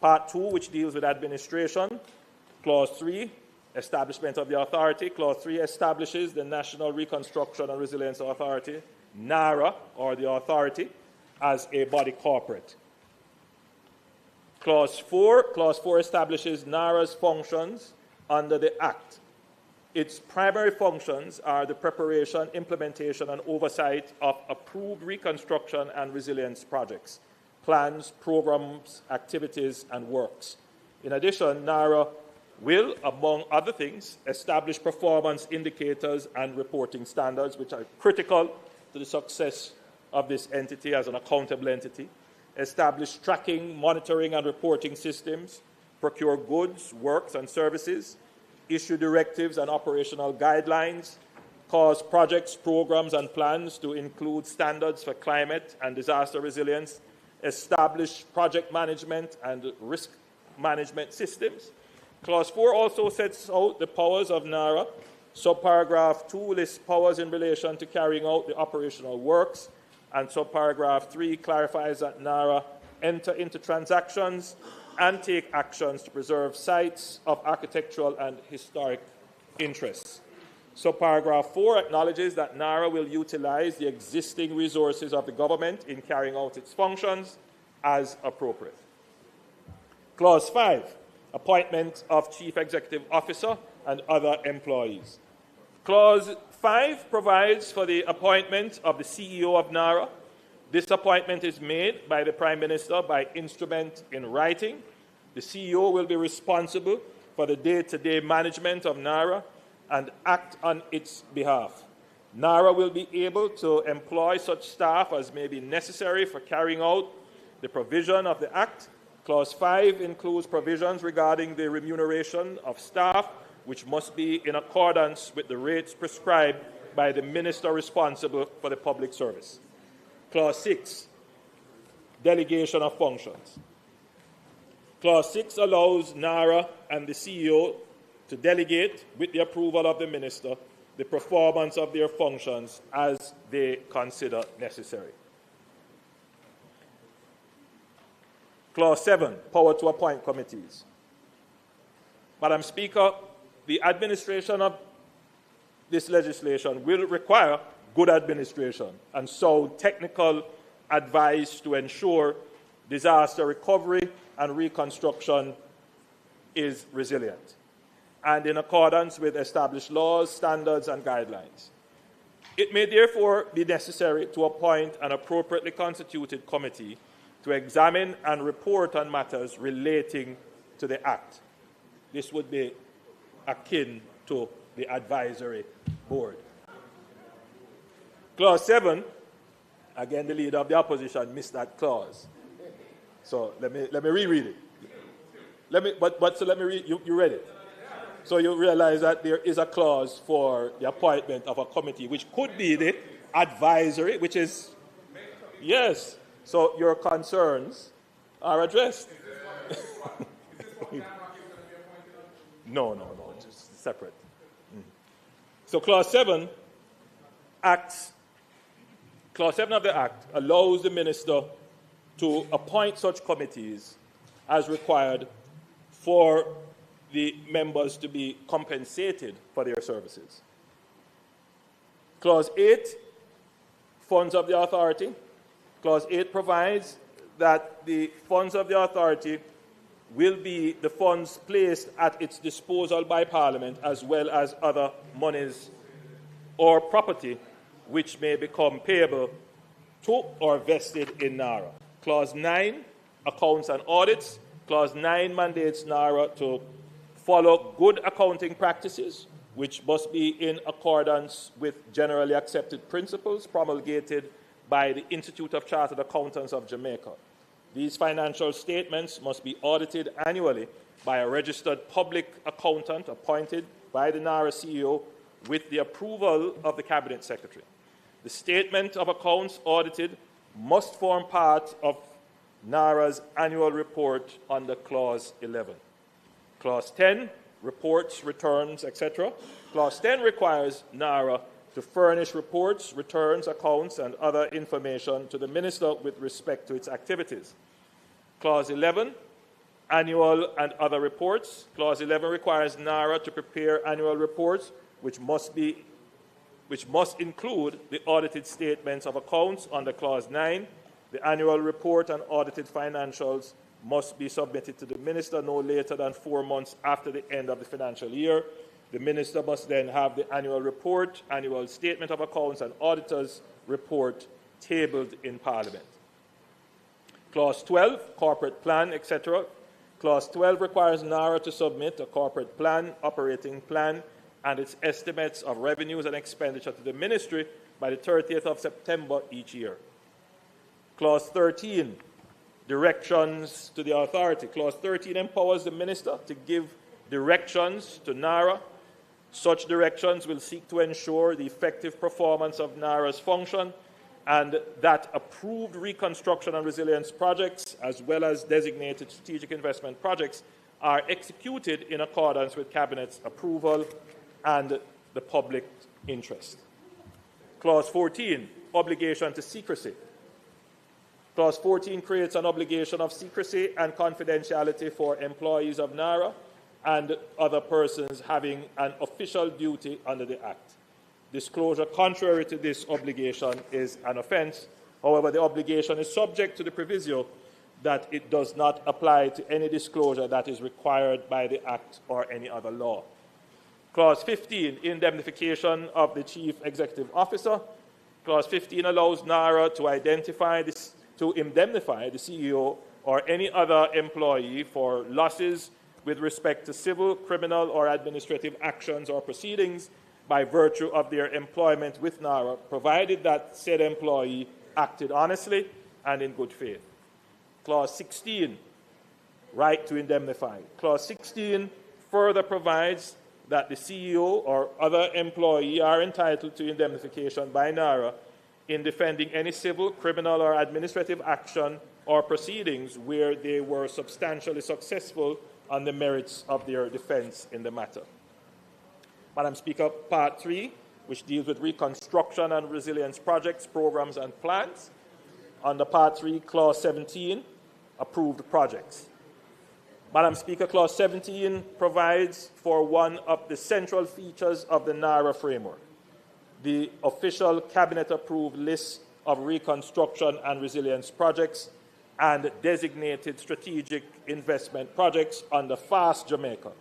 Part 2, which deals with administration. Clause 3, establishment of the authority. Clause 3 establishes the National Reconstruction and Resilience Authority, NARA, or the authority, as a body corporate. Clause 4 establishes NARA's functions under the Act. Its primary functions are the preparation, implementation, and oversight of approved reconstruction and resilience projects, plans, programs, activities, and works. In addition, NARA will, among other things, establish performance indicators and reporting standards, which are critical to the success of this entity as an accountable entity, establish tracking, monitoring, and reporting systems, procure goods, works, and services, issue directives and operational guidelines, cause projects, programs, and plans to include standards for climate and disaster resilience, establish project management and risk management systems. Clause 4 also sets out the powers of NARA. Subparagraph 2 lists powers in relation to carrying out the operational works, and subparagraph 3 clarifies that NARA enter into transactions and take actions to preserve sites of architectural and historic interests. Subparagraph 4 acknowledges that NARA will utilize the existing resources of the government in carrying out its functions as appropriate. Clause 5, appointment of Chief Executive Officer and other employees. Clause 5 provides for the appointment of the CEO of NARA. This appointment is made by the Prime Minister by instrument in writing. The CEO will be responsible for the day-to-day management of NARA and act on its behalf. NARA will be able to employ such staff as may be necessary for carrying out the provision of the Act. Clause 5 includes provisions regarding the remuneration of staff, which must be in accordance with the rates prescribed by the minister responsible for the public service. Clause 6, delegation of functions. Clause 6 allows NARA and the CEO to delegate, with the approval of the minister, the performance of their functions as they consider necessary. Clause 7, power to appoint committees. Madam Speaker, the administration of this legislation will require good administration and sound technical advice to ensure disaster recovery and reconstruction is resilient and in accordance with established laws, standards, and guidelines. It may therefore be necessary to appoint an appropriately constituted committee to examine and report on matters relating to the Act. This would be akin to the advisory board. Clause 7, again, the leader of the opposition missed that clause. So let me reread it. Let me read. You read it. So you realize that there is a clause for the appointment of a committee, which could be the advisory, which is, yes. So your concerns are addressed. No, just separate. So Clause 7 of the Act allows the minister to appoint such committees as required for the members to be compensated for their services. Clause 8, funds of the authority. Clause 8 provides that the funds of the authority will be the funds placed at its disposal by Parliament, as well as other monies or property which may become payable to or vested in NARA. Clause 9, accounts and audits. Clause 9 mandates NARA to follow good accounting practices, which must be in accordance with generally accepted principles promulgated by the Institute of Chartered Accountants of Jamaica. These financial statements must be audited annually by a registered public accountant appointed by the NARA CEO with the approval of the Cabinet Secretary. The statement of accounts audited must form part of NARA's annual report under Clause 11. Clause 10, reports, returns, etc. Clause 10 requires NARA to furnish reports, returns, accounts, and other information to the minister with respect to its activities. Clause 11, annual and other reports. Clause 11 requires NARA to prepare annual reports which must include the audited statements of accounts under Clause 9. The annual report and audited financials must be submitted to the minister no later than 4 months after the end of the financial year. The minister must then have the annual report, annual statement of accounts, and auditor's report tabled in Parliament. Clause 12, corporate plan, etc. Clause 12 requires NARA to submit a corporate plan, operating plan, and its estimates of revenues and expenditure to the ministry by the 30th of September each year. Clause 13, directions to the authority. Clause 13 empowers the minister to give directions to NARA. Such directions will seek to ensure the effective performance of NARA's function and that approved reconstruction and resilience projects, as well as designated strategic investment projects, are executed in accordance with Cabinet's approval and the public interest. Clause 14, obligation to secrecy. Clause 14 creates an obligation of secrecy and confidentiality for employees of NARA and other persons having an official duty under the Act. Disclosure contrary to this obligation is an offence. However, the obligation is subject to the proviso that it does not apply to any disclosure that is required by the Act or any other law. Clause 15, indemnification of the Chief Executive Officer. Clause 15 allows NARA to indemnify the CEO or any other employee for losses with respect to civil, criminal, or administrative actions or proceedings by virtue of their employment with NARA, provided that said employee acted honestly and in good faith. Clause 16, right to indemnify. Clause 16 further provides that the CEO or other employee are entitled to indemnification by NARA in defending any civil, criminal, or administrative action or proceedings where they were substantially successful on the merits of their defense in the matter. Madam Speaker, Part 3, which deals with reconstruction and resilience projects, programs, and plans. Under Part 3, Clause 17, approved projects. Madam Speaker, Clause 17 provides for one of the central features of the NARA framework, the official Cabinet-approved list of reconstruction and resilience projects and designated strategic investment projects under FAST Jamaica.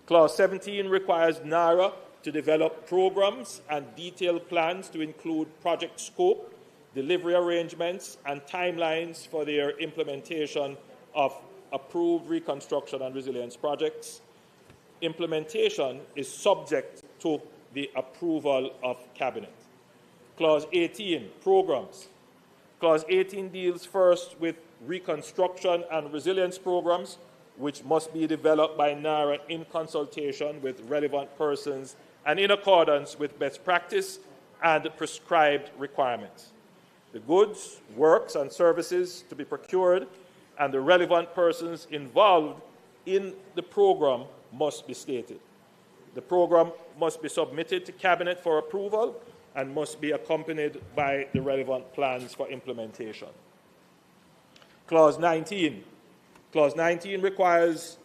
Clause 17 requires NARA to develop programs and detailed plans to include project scope, delivery arrangements, and timelines for their implementation of approved reconstruction and resilience projects. Implementation is subject to the approval of Cabinet. Clause 18, programs. Clause 18 deals first with reconstruction and resilience programs, which must be developed by NARA in consultation with relevant persons and in accordance with best practice and prescribed requirements. The goods, works, and services to be procured and the relevant persons involved in the program must be stated. The program must be submitted to Cabinet for approval and must be accompanied by the relevant plans for implementation. Clause 19. Clause 19 requires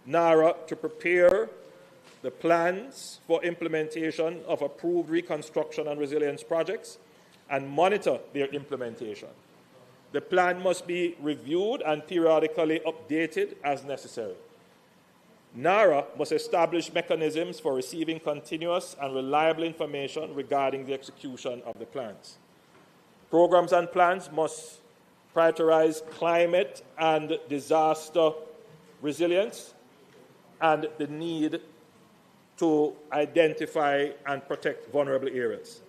NARA to prepare the plans for implementation of approved reconstruction and resilience projects and monitor their implementation. The plan must be reviewed and periodically updated as necessary. NARA must establish mechanisms for receiving continuous and reliable information regarding the execution of the plans. Programs and plans must prioritize climate and disaster resilience and the need to identify and protect vulnerable areas.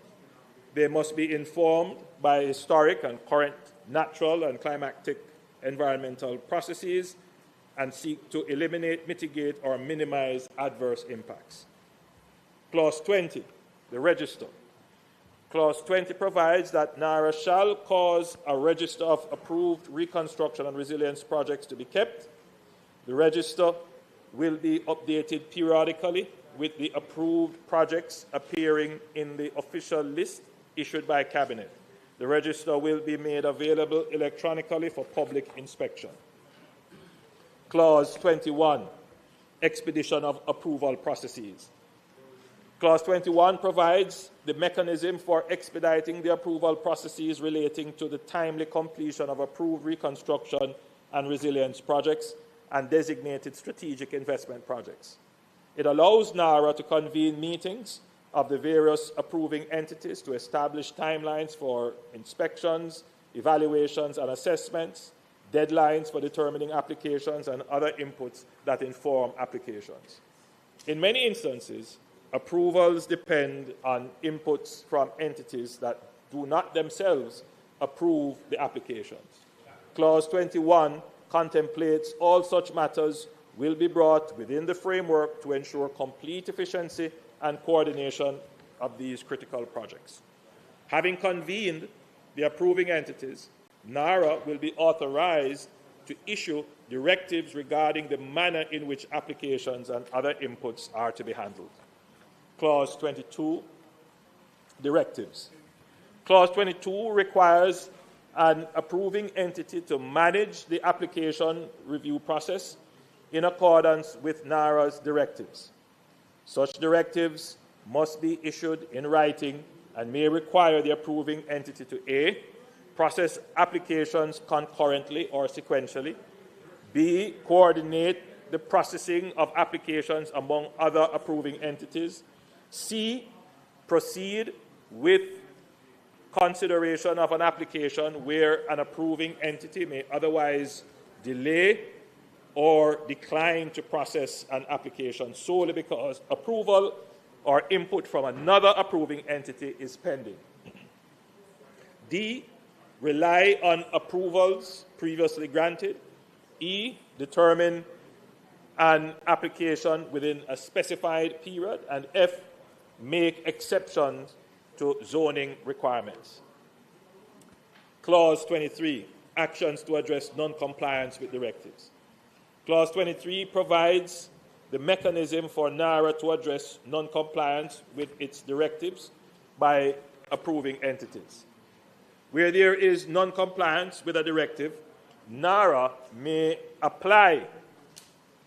They must be informed by historic and current natural and climatic environmental processes and seek to eliminate, mitigate, or minimize adverse impacts. Clause 20, the register. Clause 20 provides that NARA shall cause a register of approved reconstruction and resilience projects to be kept. The register will be updated periodically with the approved projects appearing in the official list issued by Cabinet. The register will be made available electronically for public inspection. Clause 21, expedition of approval processes. Clause 21 provides the mechanism for expediting the approval processes relating to the timely completion of approved reconstruction and resilience projects and designated strategic investment projects. It allows NARA to convene meetings of the various approving entities to establish timelines for inspections, evaluations, and assessments, deadlines for determining applications, and other inputs that inform applications. In many instances, approvals depend on inputs from entities that do not themselves approve the applications. Clause 21 contemplates all such matters will be brought within the framework to ensure complete efficiency and coordination of these critical projects. Having convened the approving entities, NARA will be authorized to issue directives regarding the manner in which applications and other inputs are to be handled. Clause 22, directives. Clause 22 requires an approving entity to manage the application review process in accordance with NARA's directives. Such directives must be issued in writing and may require the approving entity to A, process applications concurrently or sequentially, B, coordinate the processing of applications among other approving entities, C, proceed with consideration of an application where an approving entity may otherwise delay or decline to process an application solely because approval or input from another approving entity is pending. D, rely on approvals previously granted. E, determine an application within a specified period. And F, make exceptions to zoning requirements. Clause 23, actions to address non-compliance with directives. Clause 23 provides the mechanism for NARA to address non-compliance with its directives by approving entities. Where there is non-compliance with a directive, NARA may apply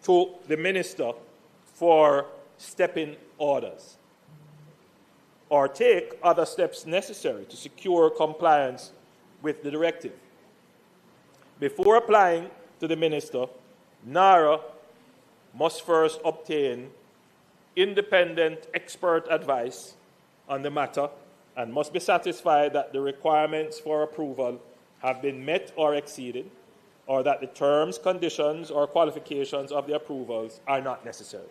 to the minister for step-in orders or take other steps necessary to secure compliance with the directive. Before applying to the minister, NARA must first obtain independent expert advice on the matter and must be satisfied that the requirements for approval have been met or exceeded, or that the terms, conditions, or qualifications of the approvals are not necessary.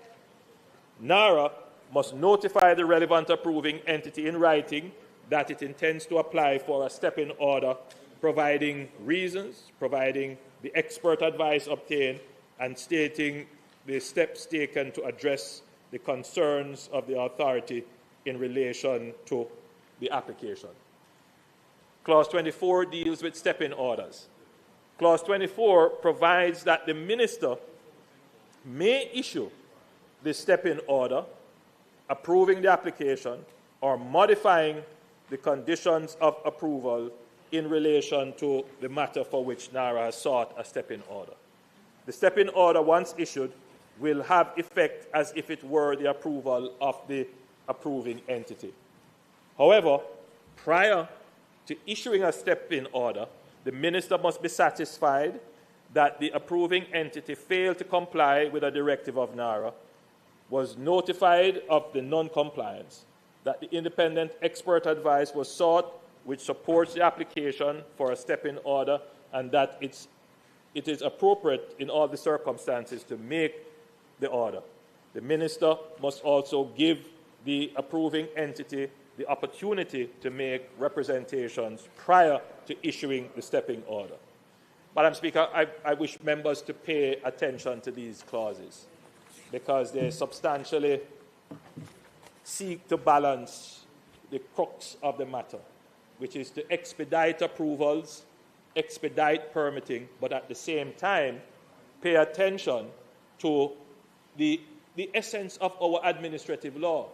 NARA must notify the relevant approving entity in writing that it intends to apply for a step-in order, providing reasons, providing the expert advice obtained, and stating the steps taken to address the concerns of the authority in relation to the application. Clause 24 deals with step-in orders. Clause 24 provides that the minister may issue the step-in order approving the application or modifying the conditions of approval in relation to the matter for which NARA has sought a step-in order. The step-in order, once issued, will have effect as if it were the approval of the approving entity. However, prior to issuing a step-in order, the minister must be satisfied that the approving entity failed to comply with a directive of NARA, was notified of the non-compliance, that the independent expert advice was sought which supports the application for a step-in order, and that it is appropriate in all the circumstances to make the order. The minister must also give the approving entity the opportunity to make representations prior to issuing the step-in order. Madam Speaker, I wish members to pay attention to these clauses because they substantially seek to balance the crux of the matter, which is to expedite approvals, expedite permitting, but at the same time pay attention to the essence of our administrative law,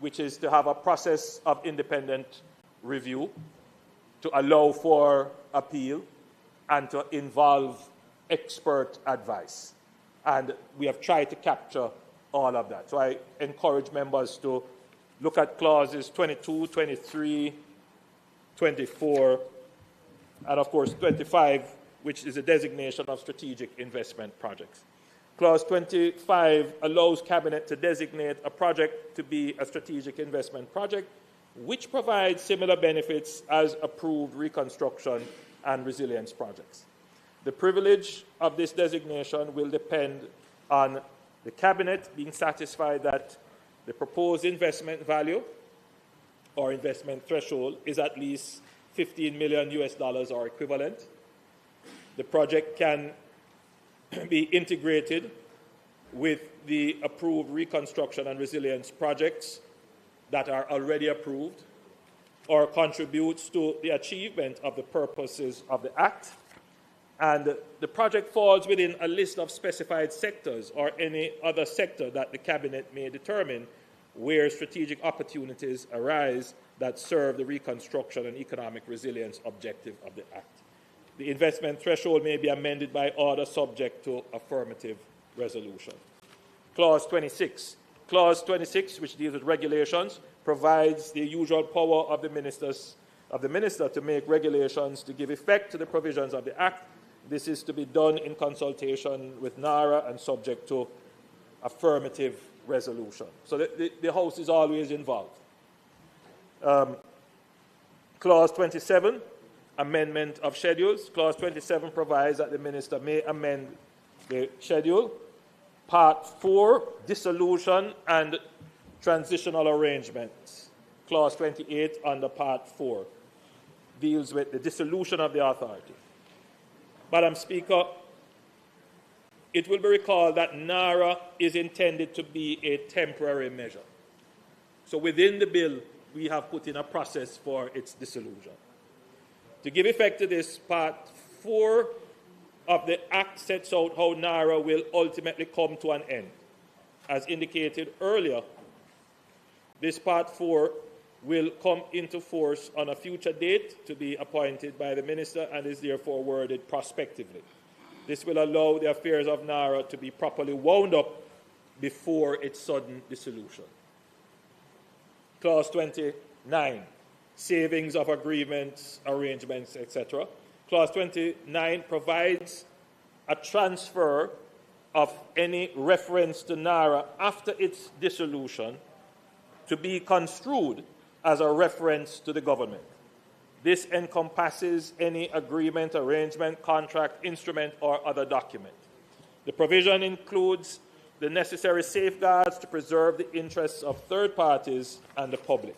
which is to have a process of independent review, to allow for appeal, and to involve expert advice. And we have tried to capture all of that. So I encourage members to look at clauses 22, 23, 24, and of course 25, which is a designation of strategic investment projects. Clause 25 allows Cabinet to designate a project to be a strategic investment project, which provides similar benefits as approved reconstruction and resilience projects. The privilege of this designation will depend on the Cabinet being satisfied that The proposed investment value or investment threshold is at least $15 million or equivalent. The project can be integrated with the approved reconstruction and resilience projects that are already approved, or contributes to the achievement of the purposes of the Act. And the project falls within a list of specified sectors or any other sector that the Cabinet may determine where strategic opportunities arise that serve the reconstruction and economic resilience objective of the Act. The investment threshold may be amended by order subject to affirmative resolution. Clause 26. Clause 26, which deals with regulations, provides the usual power of the minister to make regulations to give effect to the provisions of the Act. This is to be done in consultation with NARA and subject to affirmative resolution. So the House is always involved. Clause 27, amendment of schedules. Clause 27 provides that the minister may amend the schedule. Part 4, dissolution and transitional arrangements. Clause 28 under Part 4 deals with the dissolution of the authority. Madam Speaker, it will be recalled that NARA is intended to be a temporary measure. So within the bill, we have put in a process for its dissolution. To give effect to this, Part 4 of the Act sets out how NARA will ultimately come to an end. As indicated earlier, this Part 4 will come into force on a future date to be appointed by the minister and is therefore worded prospectively. This will allow the affairs of NARA to be properly wound up before its sudden dissolution. Clause 29, savings of agreements, arrangements, etc. Clause 29 provides a transfer of any reference to NARA after its dissolution to be construed as a reference to the government. This encompasses any agreement, arrangement, contract, instrument, or other document. The provision includes the necessary safeguards to preserve the interests of third parties and the public.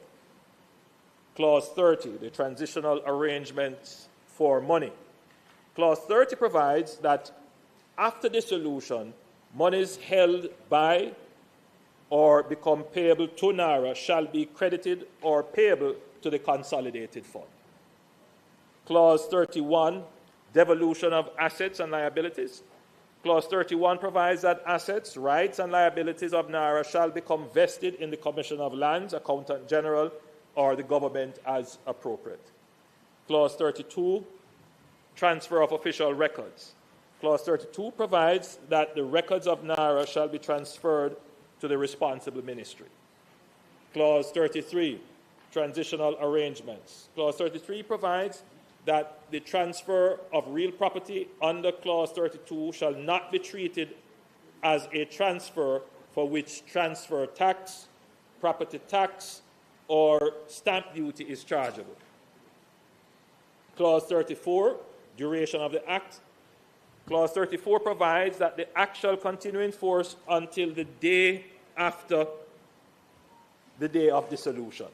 Clause 30, the transitional arrangements for money. Clause 30 provides that after dissolution, monies held by or become payable to NARA shall be credited or payable to the consolidated fund. Clause 31, devolution of assets and liabilities. Clause 31 provides that assets, rights, and liabilities of NARA shall become vested in the Commission of Lands, Accountant General, or the government as appropriate. Clause 32, transfer of official records. Clause 32 provides that the records of NARA shall be transferred to the responsible ministry. Clause 33, transitional arrangements. Clause 33 provides that the transfer of real property under Clause 32 shall not be treated as a transfer for which transfer tax, property tax, or stamp duty is chargeable. Clause 34, duration of the Act. Clause 34 provides that the Act shall continue in force until the day after the day of dissolution.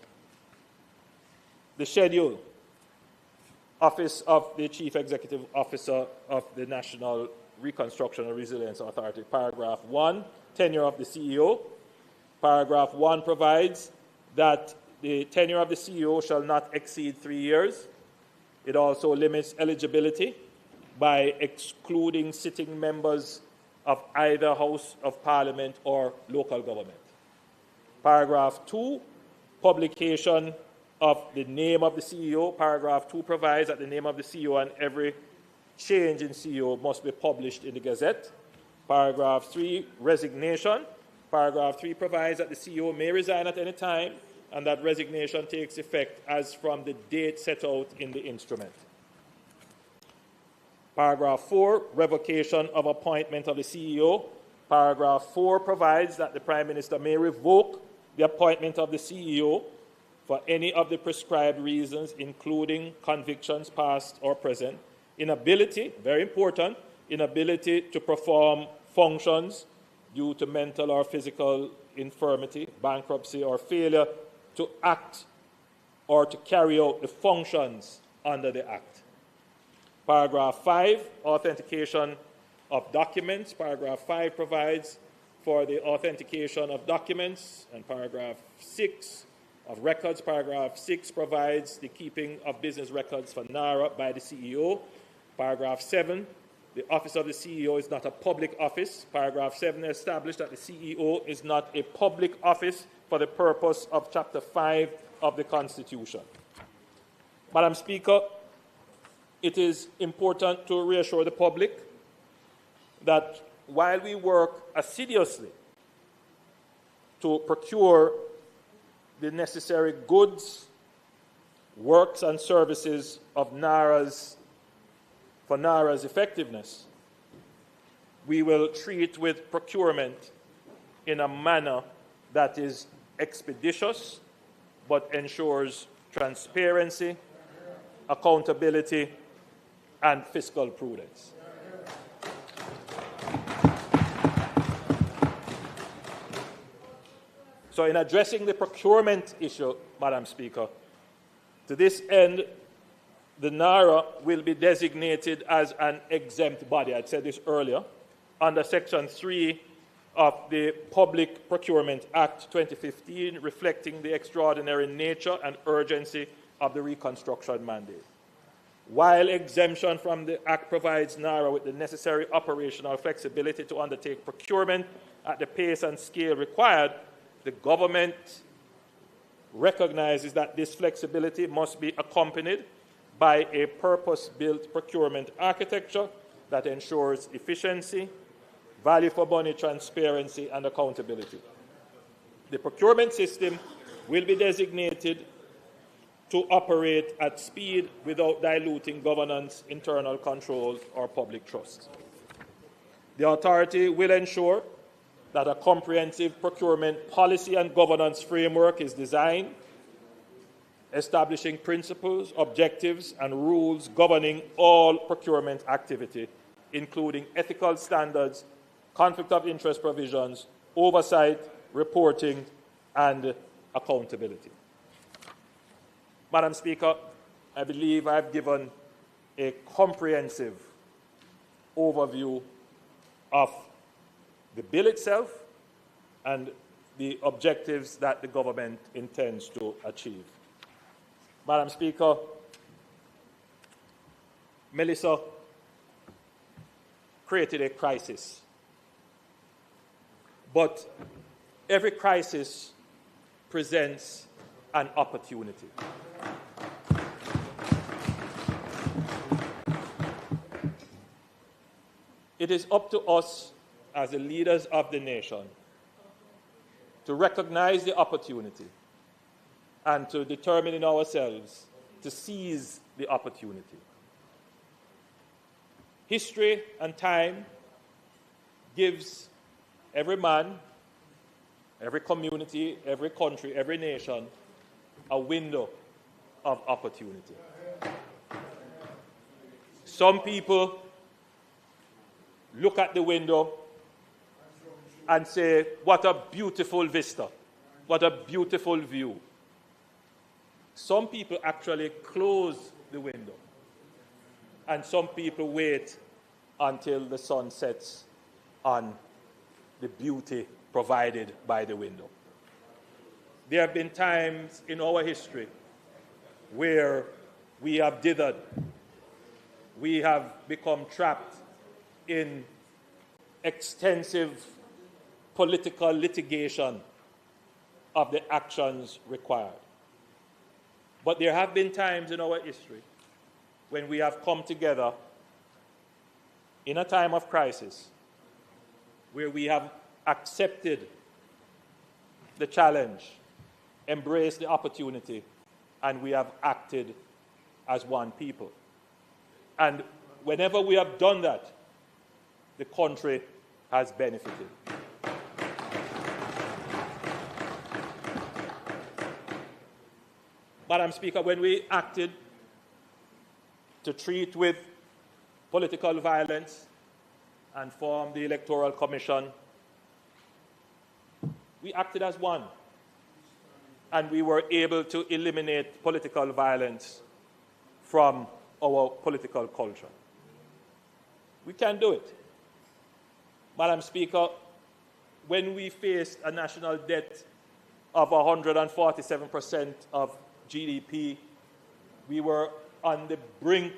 The schedule. Office of the Chief Executive Officer of the National Reconstruction and Resilience Authority. Paragraph 1, tenure of the CEO. Paragraph 1 provides that the tenure of the CEO shall not exceed 3 years. It also limits eligibility by excluding sitting members of either House of Parliament or local government. Paragraph 2, publication of the name of the CEO. Paragraph 2 provides that the name of the CEO and every change in CEO must be published in the Gazette. Paragraph 3, resignation. Paragraph 3 provides that the CEO may resign at any time and that resignation takes effect as from the date set out in the instrument. Paragraph 4, revocation of appointment of the CEO. Paragraph 4 provides that the Prime Minister may revoke the appointment of the CEO for any of the prescribed reasons, including convictions past or present, inability, very important, inability to perform functions due to mental or physical infirmity, bankruptcy, or failure to act or to carry out the functions under the Act. Paragraph 5, authentication of documents. Paragraph 5 provides for the authentication of documents, and paragraph 6 of records. Paragraph 6 provides the keeping of business records for NARA by the CEO. Paragraph 7, the office of the CEO is not a public office. Paragraph 7 established that the CEO is not a public office for the purpose of Chapter 5 of the Constitution. Madam Speaker, it is important to reassure the public that while we work assiduously to procure the necessary goods, works, and services of for NARA's effectiveness, we will treat with procurement in a manner that is expeditious but ensures transparency, accountability, and fiscal prudence. So in addressing the procurement issue, Madam Speaker, to this end, the NARA will be designated as an exempt body. I said this earlier, under Section 3 of the Public Procurement Act 2015, reflecting the extraordinary nature and urgency of the reconstruction mandate. While exemption from the Act provides NARA with the necessary operational flexibility to undertake procurement at the pace and scale required, the government recognizes that this flexibility must be accompanied by a purpose-built procurement architecture that ensures efficiency, value for money, transparency, and accountability. The procurement system will be designated to operate at speed without diluting governance, internal controls, or public trust. The authority will ensure that a comprehensive procurement policy and governance framework is designed, establishing principles, objectives, and rules governing all procurement activity, including ethical standards, conflict of interest provisions, oversight, reporting, and accountability. Madam Speaker, I believe I've given a comprehensive overview of the bill itself and the objectives that the government intends to achieve. Madam Speaker, Melissa created a crisis, but every crisis presents an opportunity. It is up to us as the leaders of the nation to recognize the opportunity and to determine in ourselves to seize the opportunity. History and time gives every man, every community, every country, every nation a window of opportunity. Some people look at the window and say, what a beautiful vista, what a beautiful view. Some people actually close the window, and some people wait until the sun sets on the beauty provided by the window. There have been times in our history where we have dithered, we have become trapped in extensive political litigation of the actions required. But there have been times in our history when we have come together in a time of crisis where we have accepted the challenge, embraced the opportunity, and we have acted as one people. And whenever we have done that, the country has benefited. Madam Speaker, when we acted to treat with political violence and form the Electoral Commission, we acted as one. and we were able to eliminate political violence from our political culture. We can do it. Madam Speaker, when we faced a national debt of 147% of GDP, we were on the brink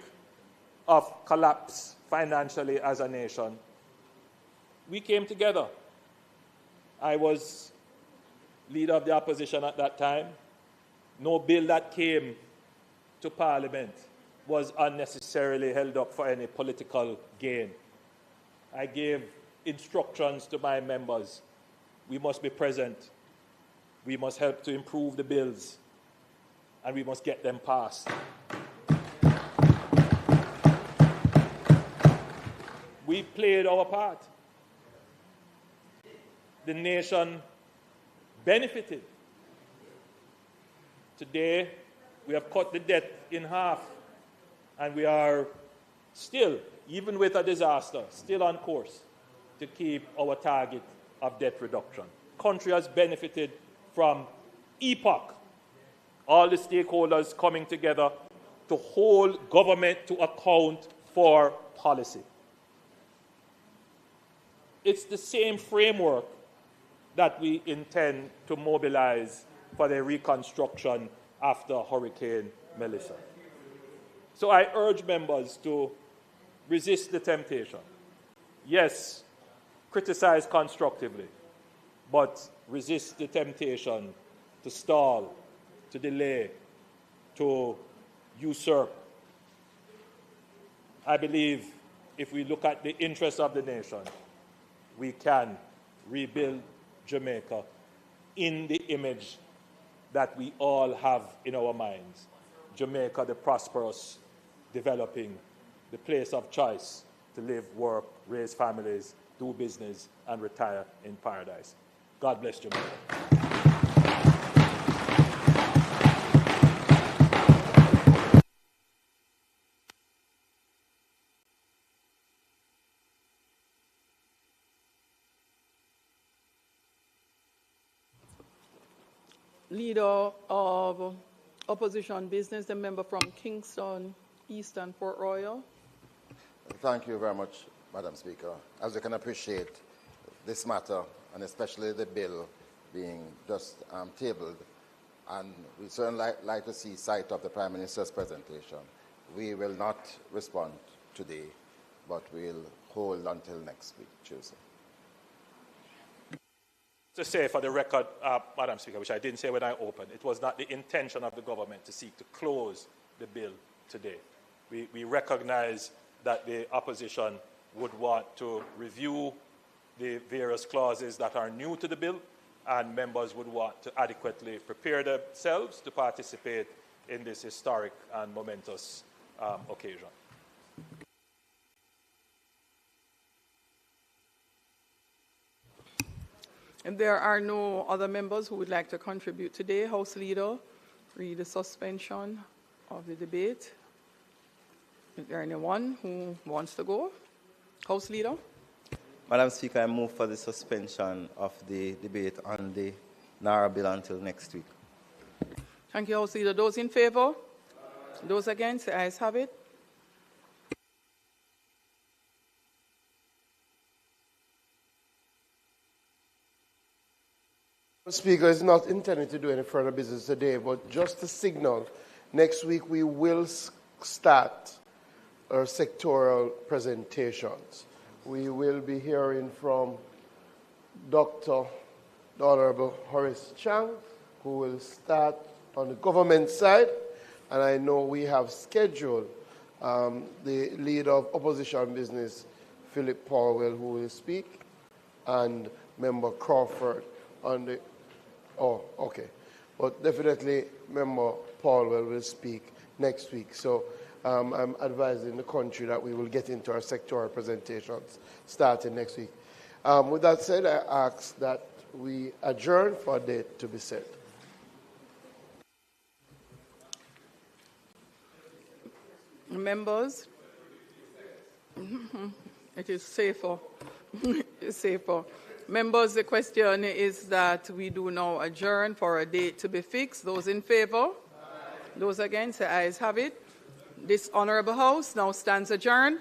of collapse financially as a nation. We came together. I was leader of the opposition at that time. No bill that came to Parliament was unnecessarily held up for any political gain. I gave instructions to my members. We must be present. We must help to improve the bills, and we must get them passed. We played our part. The nation benefited. Today, we have cut the debt in half, and we are still, even with a disaster, still on course to keep our target of debt reduction. The country has benefited from epoch, all the stakeholders coming together to hold government to account for policy. It's the same framework that we intend to mobilize for the reconstruction after Hurricane Melissa. So I urge members to resist the temptation. Yes, criticize constructively, but resist the temptation to stall, to delay, to usurp. I believe if we look at the interests of the nation, we can rebuild Jamaica in the image that we all have in our minds. Jamaica, the prosperous, developing, the place of choice to live, work, raise families, do business, and retire in paradise. God bless Jamaica. Leader of Opposition Business, the member from Kingston, Eastern Port Royal. Thank you very much, Madam Speaker. As you can appreciate, this matter, and especially the bill being just tabled, and we certainly like to see sight of the Prime Minister's presentation. We will not respond today, but we'll hold until next week, Tuesday. To say for the record, Madam Speaker, which I didn't say when I opened, it was not the intention of the government to seek to close the bill today. We recognize that the opposition would want to review the various clauses that are new to the bill, and members would want to adequately prepare themselves to participate in this historic and momentous occasion. If there are no other members who would like to contribute today, House Leader, read the suspension of the debate. Is there anyone who wants to go? House Leader? Madam Speaker, I move for the suspension of the debate on the NARA bill until next week. Thank you, House Leader. Those in favour? Those against? The ayes have it. The Speaker is not intending to do any further business today, but just to signal, next week we will start our sectoral presentations. We will be hearing from Dr. the Honorable Horace Chang, who will start on the government side, and I know we have scheduled the leader of opposition business, Philip Powell, who will speak, and Member Crawford on the... Oh, okay. But definitely Member Powell will speak next week. So I'm advising the country that we will get into our sectoral presentations starting next week. With that said, I ask that we adjourn for a date to be set. Members, it is safer. It's safer. Members, the question is that we do now adjourn for a date to be fixed. Those in favour? Those against? The ayes have it. This Honourable House now stands adjourned.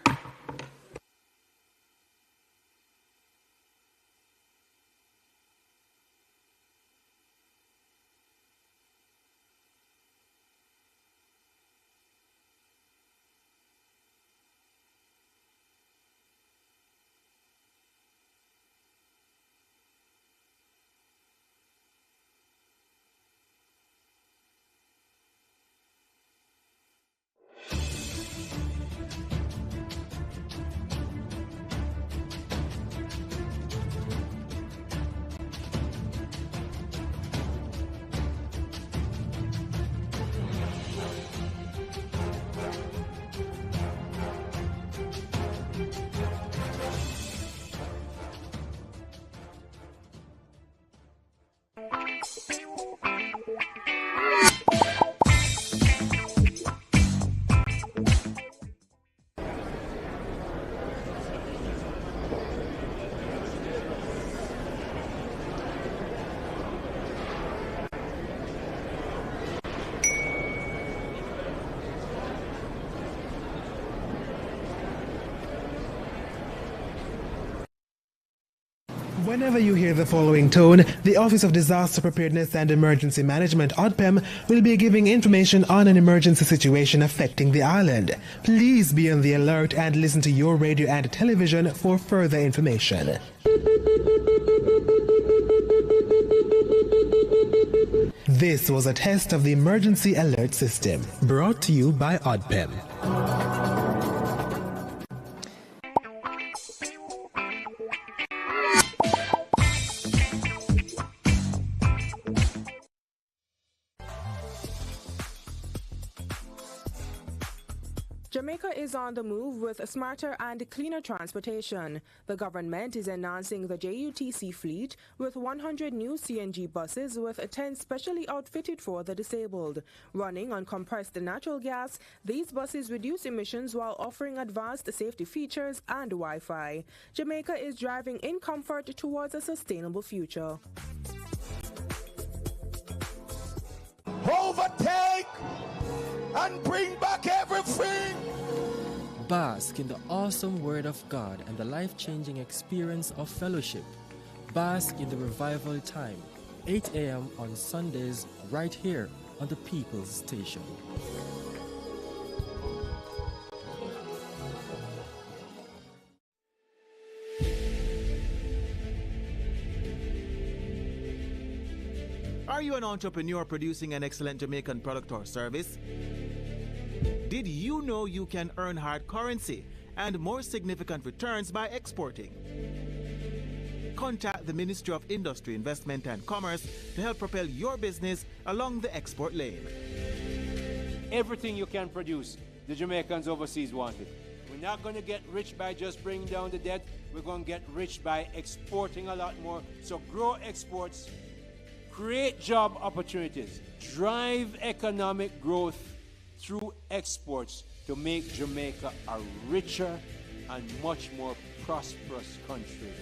Whenever you hear the following tone, the Office of Disaster Preparedness and Emergency Management, ODPEM, will be giving information on an emergency situation affecting the island. Please be on the alert and listen to your radio and television for further information. This was a test of the emergency alert system, brought to you by ODPEM. Jamaica is on the move with smarter and cleaner transportation. The government is enhancing the JUTC fleet with 100 new CNG buses with 10 specially outfitted for the disabled. Running on compressed natural gas, these buses reduce emissions while offering advanced safety features and Wi-Fi. Jamaica is driving in comfort towards a sustainable future. Overtake and bring back everything. Bask in the awesome Word of God and the life-changing experience of fellowship. Bask in the revival time, 8 a.m. on Sundays, right here on the People's Station. Are you an entrepreneur producing an excellent Jamaican product or service? Did you know you can earn hard currency and more significant returns by exporting? Contact the Ministry of Industry, Investment and Commerce to help propel your business along the export lane. Everything you can produce, the Jamaicans overseas want it. We're not going to get rich by just bringing down the debt. We're going to get rich by exporting a lot more. So grow exports, create job opportunities, drive economic growth through exports to make Jamaica a richer and much more prosperous country.